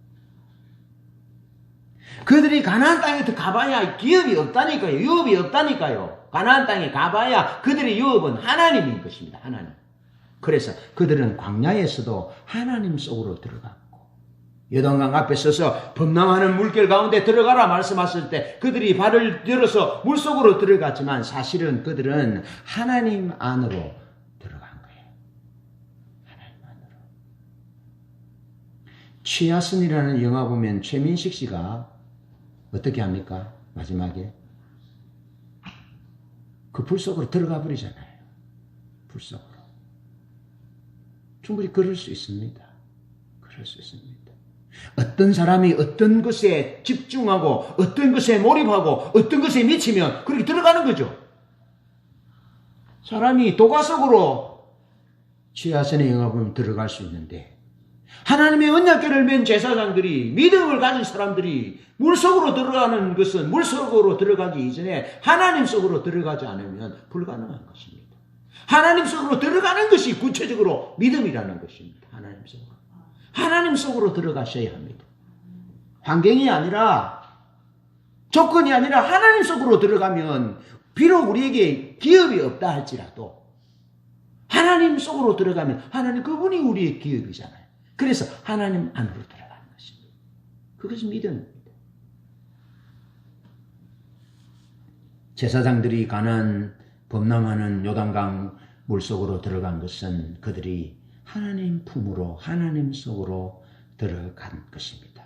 그들이 가나안 땅에 가봐야 기업이 없다니까요. 유업이 없다니까요. 가나안 땅에 가봐야 그들의 유업은 하나님인 것입니다. 하나님. 그래서 그들은 광야에서도 하나님 속으로 들어갔고, 요단강 앞에 서서 범람하는 물결 가운데 들어가라 말씀하실 때 그들이 발을 들어서 물속으로 들어갔지만 사실은 그들은 하나님 안으로 들어간 거예요. 하나님 안으로. 취하선이라는 영화 보면 최민식 씨가 어떻게 합니까? 마지막에 그 불 속으로 들어가 버리잖아요. 불 속으로. 충분히 그럴 수 있습니다. 그럴 수 있습니다. 어떤 사람이 어떤 것에 집중하고 어떤 것에 몰입하고 어떤 것에 미치면 그렇게 들어가는 거죠. 사람이 도가 속으로 취하선의 영화 보면 들어갈 수 있는데, 하나님의 언약궤를 맨 제사장들이, 믿음을 가진 사람들이 물속으로 들어가는 것은 물속으로 들어가기 이전에 하나님 속으로 들어가지 않으면 불가능한 것입니다. 하나님 속으로 들어가는 것이 구체적으로 믿음이라는 것입니다. 하나님 속으로. 하나님 속으로 들어가셔야 합니다. 환경이 아니라, 조건이 아니라 하나님 속으로 들어가면 비록 우리에게 기업이 없다 할지라도 하나님 속으로 들어가면 하나님 그분이 우리의 기업이잖아요. 그래서 하나님 안으로 들어가는 것입니다. 그것이 믿음입니다. 제사장들이 가나안 범람하는 요단강 물속으로 들어간 것은 그들이 하나님 품으로, 하나님 속으로 들어간 것입니다.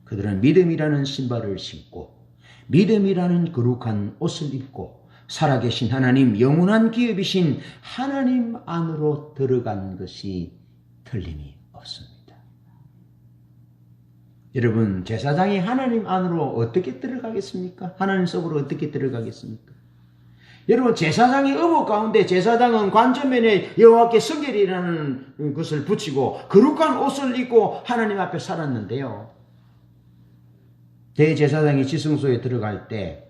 그들은 믿음이라는 신발을 신고 믿음이라는 거룩한 옷을 입고 살아계신 하나님, 영원한 기업이신 하나님 안으로 들어간 것이 틀림이 없습니다. 여러분, 제사장이 하나님 안으로 어떻게 들어가겠습니까? 하나님 속으로 어떻게 들어가겠습니까? 여러분, 제사장의 의무 가운데 제사장은 관전면에 여호와께 성결이라는 것을 붙이고 거룩한 옷을 입고 하나님 앞에 살았는데요. 대제사장이 지성소에 들어갈 때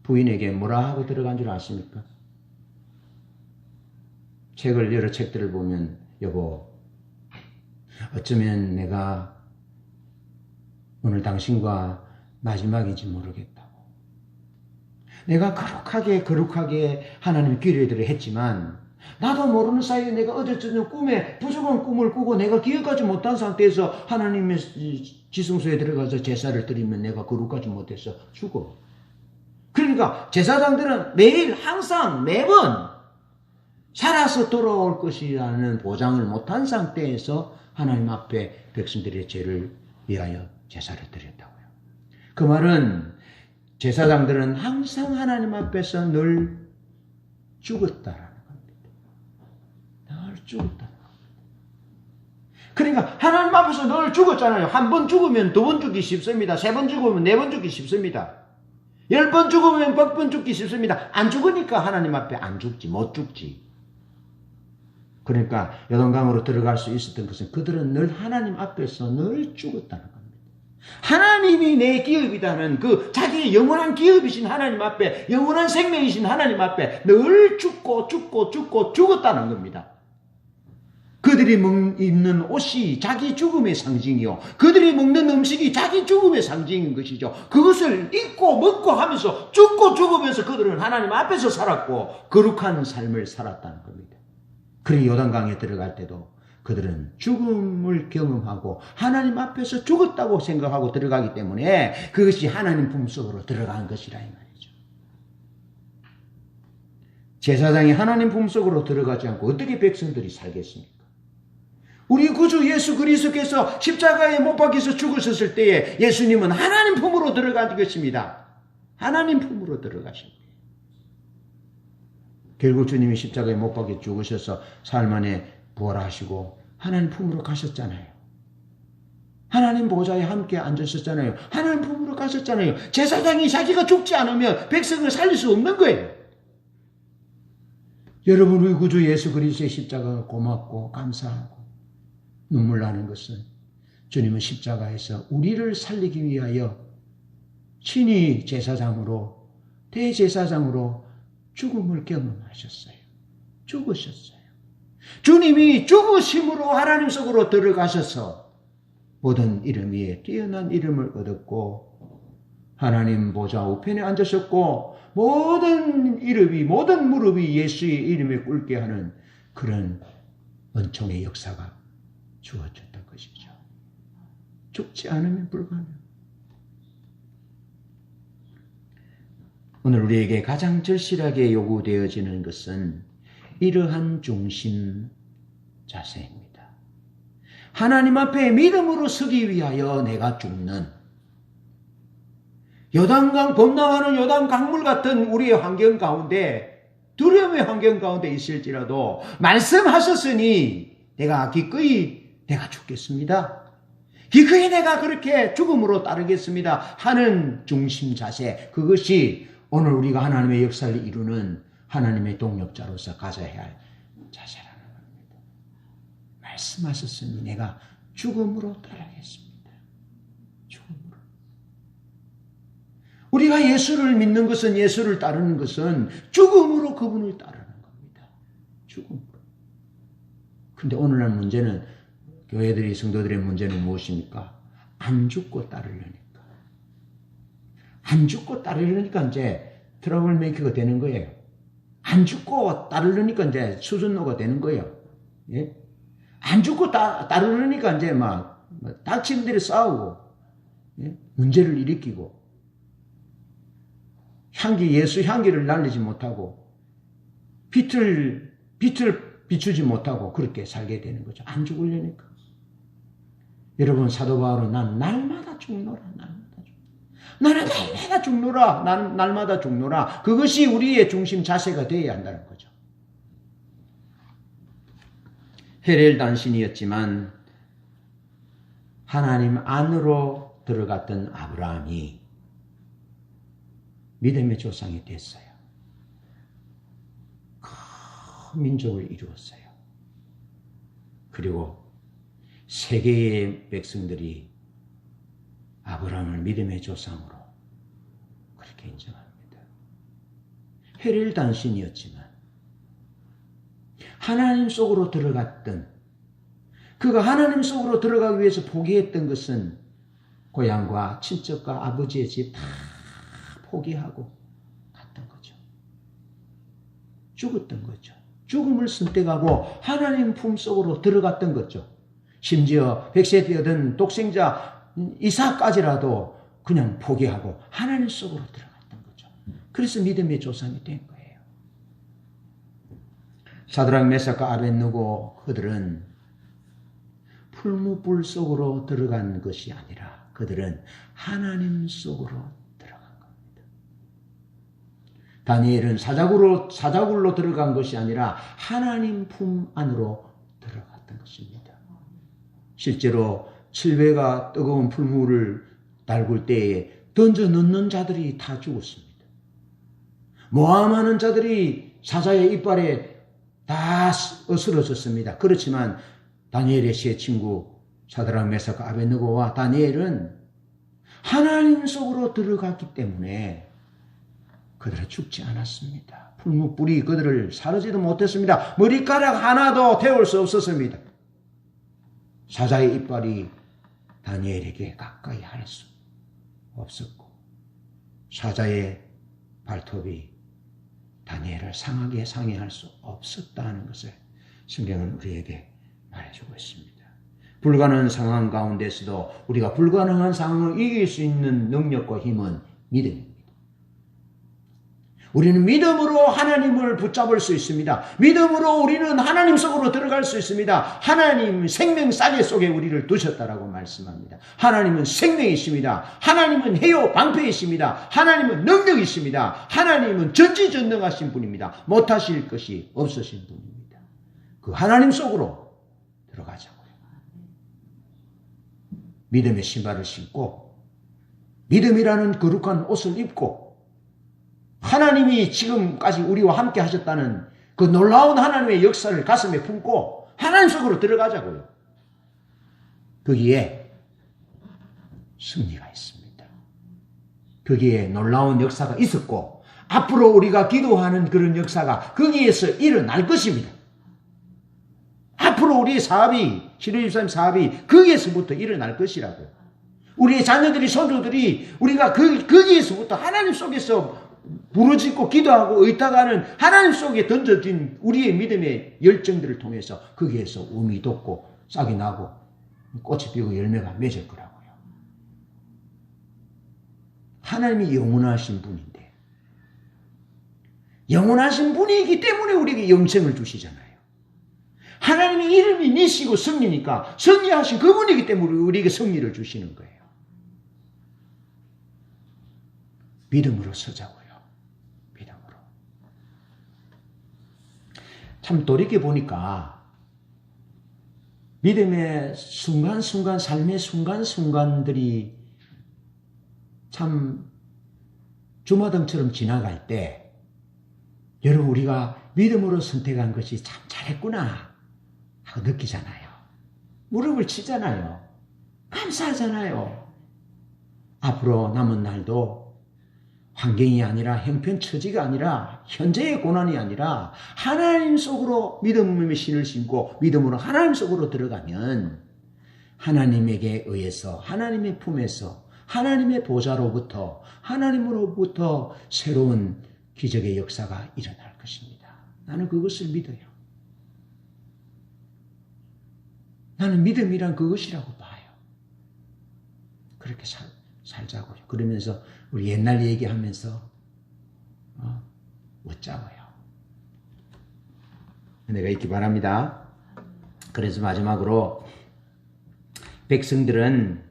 부인에게 뭐라 하고 들어간 줄 아십니까? 여러 책들을 보면 여보, 어쩌면 내가 오늘 당신과 마지막인지 모르겠다고. 내가 거룩하게 하나님 기도를 했지만 나도 모르는 사이에 내가 어제 저녁 꿈에 부족한 꿈을 꾸고 내가 기억하지 못한 상태에서 하나님의 지성소에 들어가서 제사를 드리면 내가 거룩하지 못해서 죽어. 그러니까 제사장들은 매일 항상 매번 살아서 돌아올 것이라는 보장을 못한 상태에서 하나님 앞에 백성들의 죄를 위하여 제사를 드렸다고요. 그 말은 제사장들은 항상 하나님 앞에서 늘 죽었다라는 겁니다. 늘 죽었다는 겁니다. 그러니까 하나님 앞에서 늘 죽었잖아요. 한 번 죽으면 두 번 죽기 쉽습니다. 세 번 죽으면 네 번 죽기 쉽습니다. 10번 죽으면 100번 죽기 쉽습니다. 안 죽으니까 하나님 앞에 안 죽지, 못 죽지. 그러니까 요단강으로 들어갈 수 있었던 것은 그들은 늘 하나님 앞에서 늘 죽었다는 겁니다. 하나님이 내 기업이다는 그 자기의 영원한 기업이신 하나님 앞에, 영원한 생명이신 하나님 앞에 늘 죽었다는 겁니다. 그들이 입는 옷이 자기 죽음의 상징이요, 그들이 먹는 음식이 자기 죽음의 상징인 것이죠. 그것을 입고 먹고 하면서 죽고 죽으면서 그들은 하나님 앞에서 살았고 거룩한 삶을 살았다는 겁니다. 그래 요단강에 들어갈 때도 그들은 죽음을 경험하고 하나님 앞에서 죽었다고 생각하고 들어가기 때문에 그것이 하나님 품속으로 들어간 것이라 이 말이죠. 제사장이 하나님 품속으로 들어가지 않고 어떻게 백성들이 살겠습니까? 우리 구주 예수 그리스도께서 십자가에 못 박혀서 죽으셨을 때에 예수님은 하나님 품으로 들어간 것입니다. 하나님 품으로 들어가십니다. 결국 주님이 십자가에 못 박혀 죽으셔서 사흘 만에 부활하시고 하나님 품으로 가셨잖아요. 하나님 보좌에 함께 앉으셨잖아요. 하나님 품으로 가셨잖아요. 제사장이 자기가 죽지 않으면 백성을 살릴 수 없는 거예요. 여러분, 우리 구주 예수 그리스도의 십자가가 고맙고 감사하고 눈물 나는 것은 주님은 십자가에서 우리를 살리기 위하여 친히 제사장으로, 대제사장으로 죽음을 경험하셨어요. 죽으셨어요. 주님이 죽으심으로 하나님 속으로 들어가셔서 모든 이름 위에 뛰어난 이름을 얻었고 하나님 보좌 우편에 앉으셨고 모든 이름이, 모든 무릎이 예수의 이름에 꿇게 하는 그런 은총의 역사가 주어졌던 것이죠. 죽지 않으면 불가능. 오늘 우리에게 가장 절실하게 요구되어지는 것은 이러한 중심 자세입니다. 하나님 앞에 믿음으로 서기 위하여 내가 죽는, 요단강 범람하는 요단 강물 같은 우리의 환경 가운데, 두려움의 환경 가운데 있을지라도 말씀하셨으니 내가 기꺼이 내가 죽겠습니다. 기꺼이 내가 그렇게 죽음으로 따르겠습니다 하는 중심 자세, 그것이 오늘 우리가 하나님의 역사를 이루는 하나님의 동력자로서 가져야 할 자세라는 겁니다. 말씀하셨으니 내가 죽음으로 따르겠습니다. 죽음으로. 우리가 예수를 믿는 것은, 예수를 따르는 것은 죽음으로 그분을 따르는 겁니다. 죽음으로. 근데 오늘날 문제는, 교회들이, 성도들의 문제는 무엇입니까? 안 죽고 따르려니까. 안 죽고 따르려니까 이제 트러블 메이커가 되는 거예요. 안 죽고 따르려니까 이제 수준노가 되는 거예요. 예? 안 죽고 따르려니까 이제 막 닥치는 대로 싸우고, 예? 문제를 일으키고, 예수 향기를 날리지 못하고, 빛을 비추지 못하고 그렇게 살게 되는 거죠. 안 죽으려니까. 여러분, 사도 바울은 난 날마다 죽노라, 나는 날마다 죽노라, 나는 날마다 죽노라. 그것이 우리의 중심 자세가 되어야 한다는 거죠. 헤렐 단신이었지만 하나님 안으로 들어갔던 아브라함이 믿음의 조상이 됐어요. 큰 민족을 이루었어요. 그리고 세계의 백성들이 아브라함을 믿음의 조상으로 그렇게 인정합니다. 헤렐 단신이었지만 하나님 속으로 들어갔던, 그가 하나님 속으로 들어가기 위해서 포기했던 것은 고향과 친척과 아버지의 집 다 포기하고 갔던 거죠. 죽었던 거죠. 죽음을 선택하고 하나님 품 속으로 들어갔던 거죠. 심지어 100세 되었던 독생자 이삭까지라도 그냥 포기하고 하나님 속으로 들어갔던 거죠. 그래서 믿음의 조상이 된 거예요. 사드락 메삭과 아벳느고 그들은 풀무불 속으로 들어간 것이 아니라 그들은 하나님 속으로 들어간 겁니다. 다니엘은 사자굴로 들어간 것이 아니라 하나님 품 안으로 들어갔던 것입니다. 실제로 7배가 뜨거운 풀무를 달굴 때에 던져 넣는 자들이 다 죽었습니다. 모함하는 자들이 사자의 이빨에 다 어스러졌습니다. 그렇지만 다니엘의 세 친구 사드락 메삭과 아벳느고와 다니엘은 하나님 속으로 들어갔기 때문에 그들은 죽지 않았습니다. 풀무불이 그들을 사르지도 못했습니다. 머리카락 하나도 태울 수 없었습니다. 사자의 이빨이 다니엘에게 가까이 할 수 없었고 사자의 발톱이 다니엘을 상하게 상해할 수 없었다는 것을 성경은 우리에게 말해주고 있습니다. 불가능한 상황 가운데서도 우리가 불가능한 상황을 이길 수 있는 능력과 힘은 믿음입니다. 우리는 믿음으로 하나님을 붙잡을 수 있습니다. 믿음으로 우리는 하나님 속으로 들어갈 수 있습니다. 하나님 생명 싸개 속에 우리를 두셨다라고 말씀합니다. 하나님은 생명이십니다. 하나님은 해요 방패이십니다. 하나님은 능력이십니다. 하나님은 전지전능하신 분입니다. 못하실 것이 없으신 분입니다. 그 하나님 속으로 들어가자고요. 믿음의 신발을 신고 믿음이라는 거룩한 옷을 입고 하나님이 지금까지 우리와 함께 하셨다는 그 놀라운 하나님의 역사를 가슴에 품고 하나님 속으로 들어가자고요. 거기에 승리가 있습니다. 거기에 놀라운 역사가 있었고 앞으로 우리가 기도하는 그런 역사가 거기에서 일어날 것입니다. 앞으로 우리의 사업이, 신우집사님 사업이 거기에서부터 일어날 것이라고요. 우리의 자녀들이, 손주들이 우리가 거기에서부터 하나님 속에서 부르짖고 기도하고 의탁하는 하나님 속에 던져진 우리의 믿음의 열정들을 통해서 거기에서 움이 돋고 싹이 나고 꽃이 피고 열매가 맺을 거라고요. 하나님이 영원하신 분인데 영원하신 분이기 때문에 우리에게 영생을 주시잖아요. 하나님의 이름이 니시고 승리니까 승리하신 그분이기 때문에 우리에게 승리를 주시는 거예요. 믿음으로 서자고요. 믿음으로. 참 돌이켜보니까 믿음의 순간순간, 삶의 순간순간들이 참 주마등처럼 지나갈 때 여러분 우리가 믿음으로 선택한 것이 참 잘했구나 하고 느끼잖아요. 무릎을 치잖아요. 감사하잖아요. 앞으로 남은 날도 환경이 아니라 형편처지가 아니라 현재의 고난이 아니라 하나님 속으로 믿음의 신을 신고 믿음으로 하나님 속으로 들어가면 하나님에게 의해서 하나님의 품에서 하나님의 보좌로부터 하나님으로부터 새로운 기적의 역사가 일어날 것입니다. 나는 그것을 믿어요. 나는 믿음이란 그것이라고 봐요. 그렇게 살자고요. 그러면서 우리 옛날 얘기하면서 웃자고요. 내가 있기 바랍니다. 그래서 마지막으로 백성들은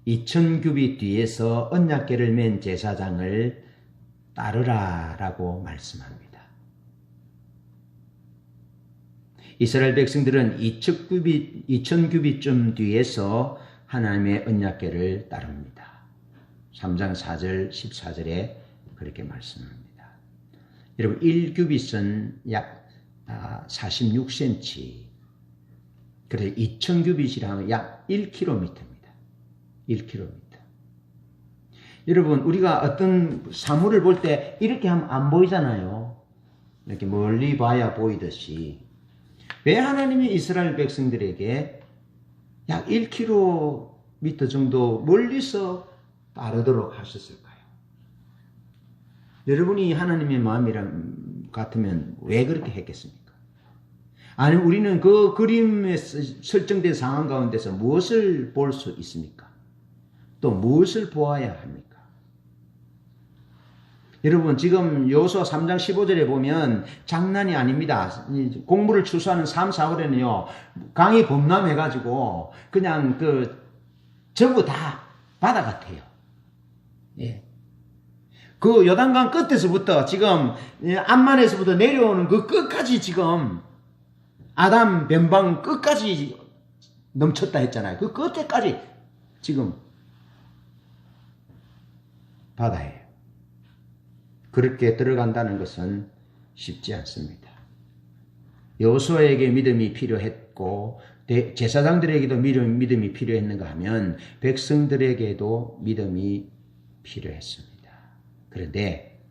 2000규빗 뒤에서 언약궤를 맨 제사장을 따르라라고 말씀합니다. 이스라엘 백성들은 2000규빗쯤 뒤에서 하나님의 언약궤를 따릅니다. 3장 4절 14절에 그렇게 말씀합니다. 여러분 1규빗은 약 46cm, 그래서 2000규빗이라 하면 약 1km입니다. 1km. 여러분 우리가 어떤 사물을 볼 때 이렇게 하면 안 보이잖아요. 이렇게 멀리 봐야 보이듯이 왜 하나님이 이스라엘 백성들에게 약 1km 정도 멀리서 따르도록 하셨을까요? 여러분이 하나님의 마음이랑 같으면 왜 그렇게 했겠습니까? 아니 우리는 그 그림에 설정된 상황 가운데서 무엇을 볼 수 있습니까? 또 무엇을 보아야 합니까? 여러분 지금 여호수아 3장 15절에 보면 장난이 아닙니다. 공물을 추수하는 3, 4월에는요 강이 범람해가지고 그냥 전부 다 바다 같아요. 예. 그 요단강 끝에서부터 지금 암만에서부터 내려오는 그 끝까지 지금 아담 변방 끝까지 넘쳤다 했잖아요. 그 끝에까지 지금 바다예요. 그렇게 들어간다는 것은 쉽지 않습니다. 여호수아에게 믿음이 필요했고 제사장들에게도 믿음이 필요했는가 하면 백성들에게도 믿음이 필요했습니다. 그런데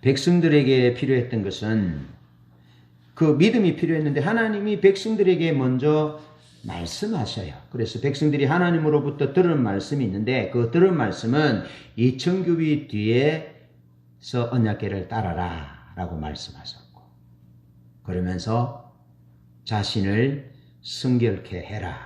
백성들에게 필요했던 것은 그 믿음이 필요했는데 하나님이 백성들에게 먼저 말씀하셔요. 그래서 백성들이 하나님으로부터 들은 말씀이 있는데 그 들은 말씀은 2000규빗 뒤에서 언약궤를 따라라 라고 말씀하셨고 그러면서 자신을 성결케 해라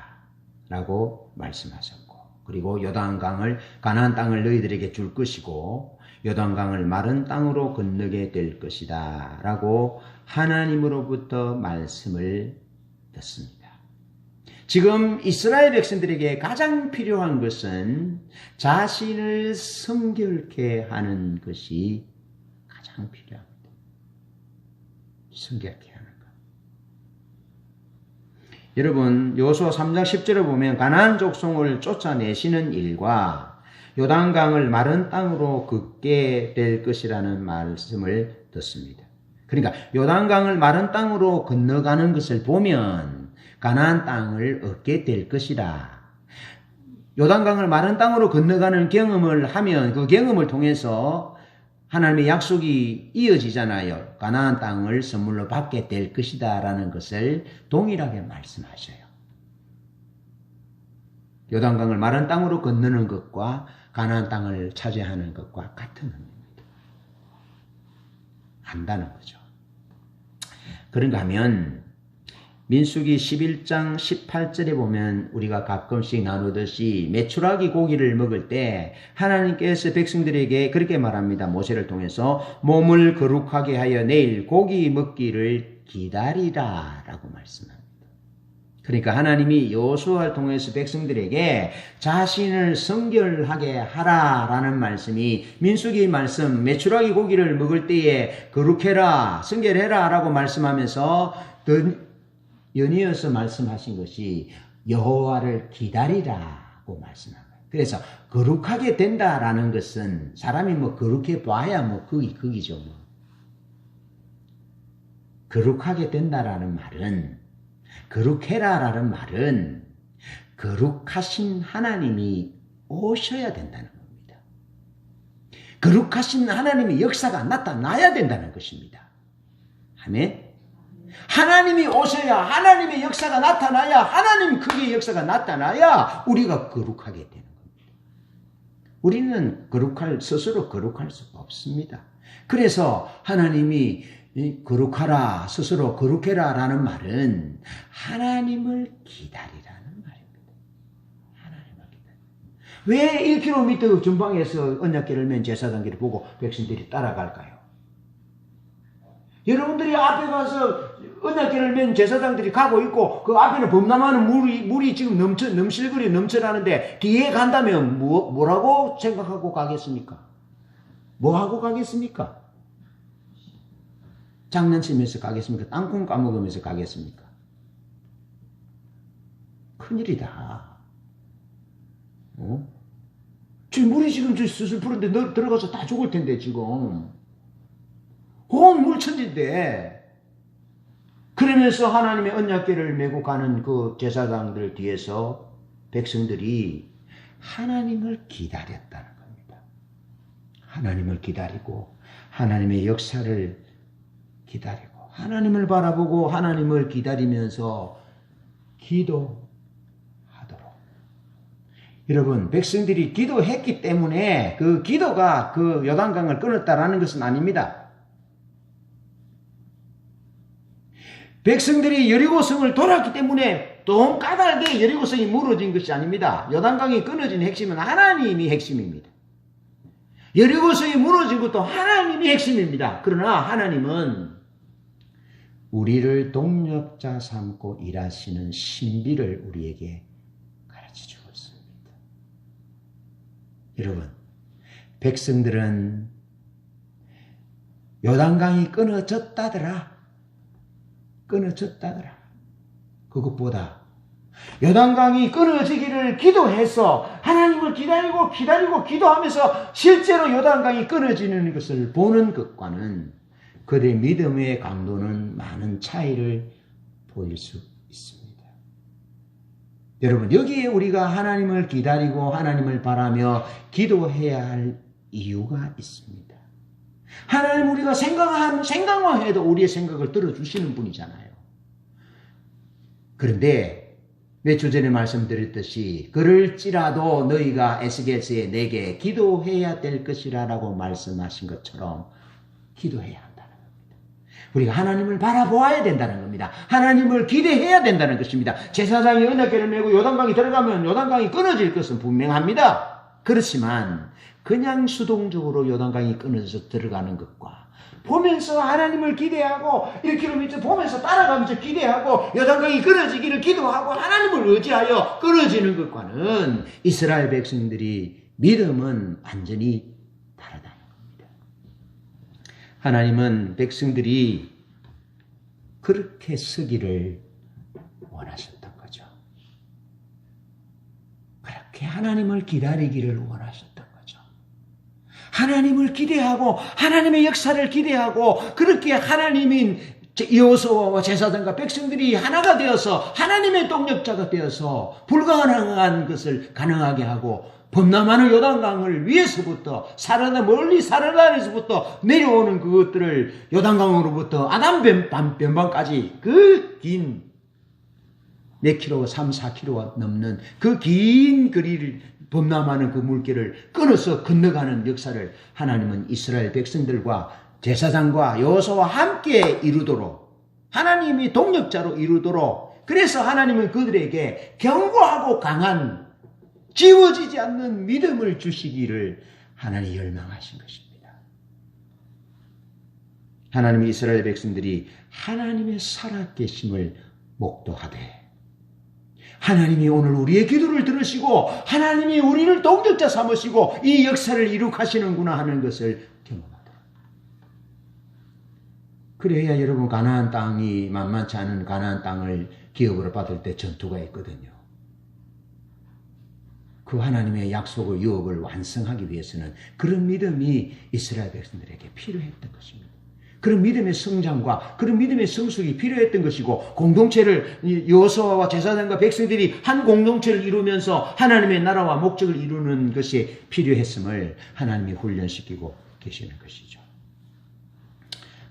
라고 말씀하셨고 그리고 요단강을 가나안 땅을 너희들에게 줄 것이고 요단강을 마른 땅으로 건너게 될 것이다 라고 하나님으로부터 말씀을 듣습니다. 지금 이스라엘 백성들에게 가장 필요한 것은 자신을 성결케 하는 것이 가장 필요합니다. 성결케 하는 것. 여러분 여호수아 3장 10절에 보면 가나안 족속을 쫓아내시는 일과 요단강을 마른 땅으로 긋게 될 것이라는 말씀을 듣습니다. 그러니까 요단강을 마른 땅으로 건너가는 것을 보면 가나안 땅을 얻게 될 것이다. 요단강을 마른 땅으로 건너가는 경험을 하면 그 경험을 통해서 하나님의 약속이 이어지잖아요. 가나안 땅을 선물로 받게 될 것이다 라는 것을 동일하게 말씀하셔요. 요단강을 마른 땅으로 건너는 것과 가나안 땅을 차지하는 것과 같은 의미입니다. 한다는 거죠. 그런가 하면 민수기 11장 18절에 보면 우리가 가끔씩 나누듯이 메추라기 고기를 먹을 때 하나님께서 백성들에게 그렇게 말합니다. 모세를 통해서 몸을 거룩하게 하여 내일 고기 먹기를 기다리라 라고 말씀합니다. 그러니까 하나님이 여호수아를 통해서 백성들에게 자신을 성결하게 하라라는 말씀이 민수기 말씀 메추라기 고기를 먹을 때에 거룩해라 성결해라 라고 말씀하면서 연이어서 말씀하신 것이 여호와를 기다리라고 말씀합니다. 그래서 거룩하게 된다라는 것은 사람이 거룩해 봐야 거기죠. 거룩하게 된다라는 말은 거룩해라라는 말은 거룩하신 하나님이 오셔야 된다는 겁니다. 거룩하신 하나님의 역사가 나타나야 된다는 것입니다. 아멘. 하나님이 오셔야 하나님의 역사가 나타나야 하나님 크기의 역사가 나타나야 우리가 거룩하게 되는 겁니다. 우리는 스스로 거룩할 수가 없습니다. 그래서 하나님이 거룩하라 스스로 거룩해라 라는 말은 하나님을 기다리라는 말입니다. 하나님을 기다리라. 왜 1km 전방에서 언약궤를 맨 제사장들이 보고 백성들이 따라갈까요? 여러분들이 앞에 가서 언약궤를 맨 제사장들이 가고 있고 그 앞에는 범람하는 물이 지금 넘쳐나는데 뒤에 간다면 뭐라고 생각하고 가겠습니까? 뭐 하고 가겠습니까? 장난치면서 가겠습니까? 땅콩 까먹으면서 가겠습니까? 큰일이다. 지금 물이 지금 수술 푸는데 너 들어가서 다 죽을 텐데 지금. 온 물천지인데. 그러면서 하나님의 언약궤를 메고 가는 그 제사장들 뒤에서 백성들이 하나님을 기다렸다는 겁니다. 하나님을 기다리고 하나님의 역사를 기다리고 하나님을 바라보고 하나님을 기다리면서 기도하도록. 여러분, 백성들이 기도했기 때문에 그 기도가 그 요단강을 끊었다라는 것은 아닙니다. 백성들이 여리고성을 돌았기 때문에 또 까닭에 여리고성이 무너진 것이 아닙니다. 요단강이 끊어진 핵심은 하나님이 핵심입니다. 여리고성이 무너진 것도 하나님이 핵심입니다. 그러나 하나님은 우리를 동력자 삼고 일하시는 신비를 우리에게 가르쳐주고 있습니다. 여러분, 백성들은 요단강이 끊어졌다더라. 그것보다 요단강이 끊어지기를 기도해서 하나님을 기다리고 기도하면서 실제로 요단강이 끊어지는 것을 보는 것과는 그들의 믿음의 강도는 많은 차이를 보일 수 있습니다. 여러분, 여기에 우리가 하나님을 기다리고 하나님을 바라며 기도해야 할 이유가 있습니다. 하나님 우리가 생각만 해도 우리의 생각을 들어주시는 분이잖아요. 그런데 몇 주 전에 말씀드렸듯이 그럴지라도 너희가 에스겔서에 내게 기도해야 될 것이라 라고 말씀하신 것처럼 기도해야 한다는 겁니다. 우리가 하나님을 바라보아야 된다는 겁니다. 하나님을 기대해야 된다는 것입니다. 제사장이 언약궤를 메고 요단강이 들어가면 요단강이 끊어질 것은 분명합니다. 그렇지만 그냥 수동적으로 요단강이 끊어져서 들어가는 것과 보면서 하나님을 기대하고 1km 보면서 따라가면서 기대하고 요단강이 끊어지기를 기도하고 하나님을 의지하여 끊어지는 것과는 이스라엘 백성들이 믿음은 완전히 다르다는 겁니다. 하나님은 백성들이 그렇게 서기를 원하셨던 거죠. 그렇게 하나님을 기다리기를 원하셨던 거죠. 하나님을 기대하고 하나님의 역사를 기대하고 그렇게 하나님인 여호수아와 제사장과 백성들이 하나가 되어서 하나님의 동력자가 되어서 불가능한 것을 가능하게 하고 범람하는 요단강을 위에서부터 멀리 사르단에서부터 내려오는 그것들을 요단강으로부터 아담 변방까지 그 긴 몇 킬로, 3, 4킬로가 넘는 그 긴 거리를 범람하는 그 물길을 끊어서 건너가는 역사를 하나님은 이스라엘 백성들과 제사장과 여호수아와 함께 이루도록 하나님이 동력자로 이루도록 그래서 하나님은 그들에게 견고하고 강한 지워지지 않는 믿음을 주시기를 하나님이 열망하신 것입니다. 하나님이 이스라엘 백성들이 하나님의 살아계심을 목도하되 하나님이 오늘 우리의 기도를 들으시고 하나님이 우리를 동력자 삼으시고 이 역사를 이룩하시는구나 하는 것을 경험하도록. 그래야 여러분 가나안 땅이 만만치 않은 가나안 땅을 기업으로 받을 때 전투가 있거든요. 그 하나님의 약속을 유업을 완성하기 위해서는 그런 믿음이 이스라엘 백성들에게 필요했던 것입니다. 그런 믿음의 성장과 그런 믿음의 성숙이 필요했던 것이고 공동체를 여호수아와 제사장과 백성들이 한 공동체를 이루면서 하나님의 나라와 목적을 이루는 것이 필요했음을 하나님이 훈련시키고 계시는 것이죠.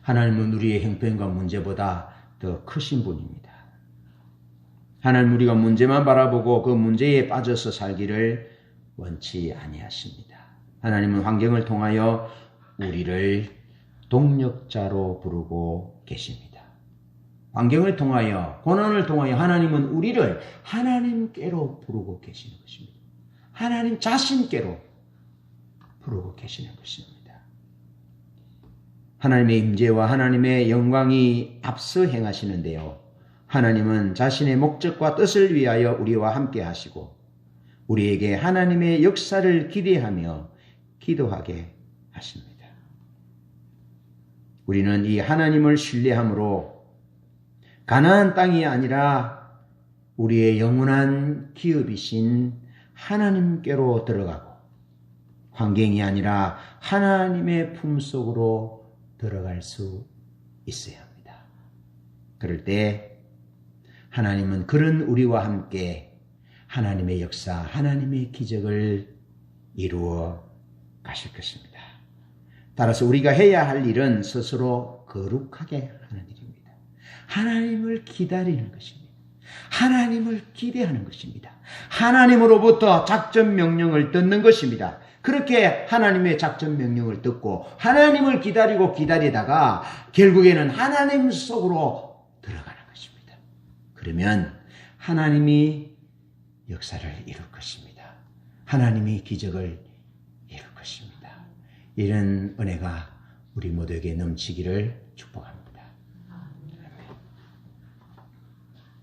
하나님은 우리의 형편과 문제보다 더 크신 분입니다. 하나님 우리가 문제만 바라보고 그 문제에 빠져서 살기를 원치 아니하십니다. 하나님은 환경을 통하여 우리를 동력자로 부르고 계십니다. 환경을 통하여 고난을 통하여 하나님은 우리를 하나님께로 부르고 계시는 것입니다. 하나님 자신께로 부르고 계시는 것입니다. 하나님의 임재와 하나님의 영광이 앞서 행하시는데요. 하나님은 자신의 목적과 뜻을 위하여 우리와 함께 하시고 우리에게 하나님의 역사를 기대하며 기도하게 하십니다. 우리는 이 하나님을 신뢰함으로 가나안 땅이 아니라 우리의 영원한 기업이신 하나님께로 들어가고 환경이 아니라 하나님의 품속으로 들어갈 수 있어야 합니다. 그럴 때 하나님은 그런 우리와 함께 하나님의 역사, 하나님의 기적을 이루어 가실 것입니다. 따라서 우리가 해야 할 일은 스스로 거룩하게 하는 일입니다. 하나님을 기다리는 것입니다. 하나님을 기대하는 것입니다. 하나님으로부터 작전 명령을 듣는 것입니다. 그렇게 하나님의 작전 명령을 듣고 하나님을 기다리고 기다리다가 결국에는 하나님 속으로 들어가는 것입니다. 그러면 하나님이 역사를 이룰 것입니다. 하나님이 기적을 이룰 것입니다. 이런 은혜가 우리 모두에게 넘치기를 축복합니다.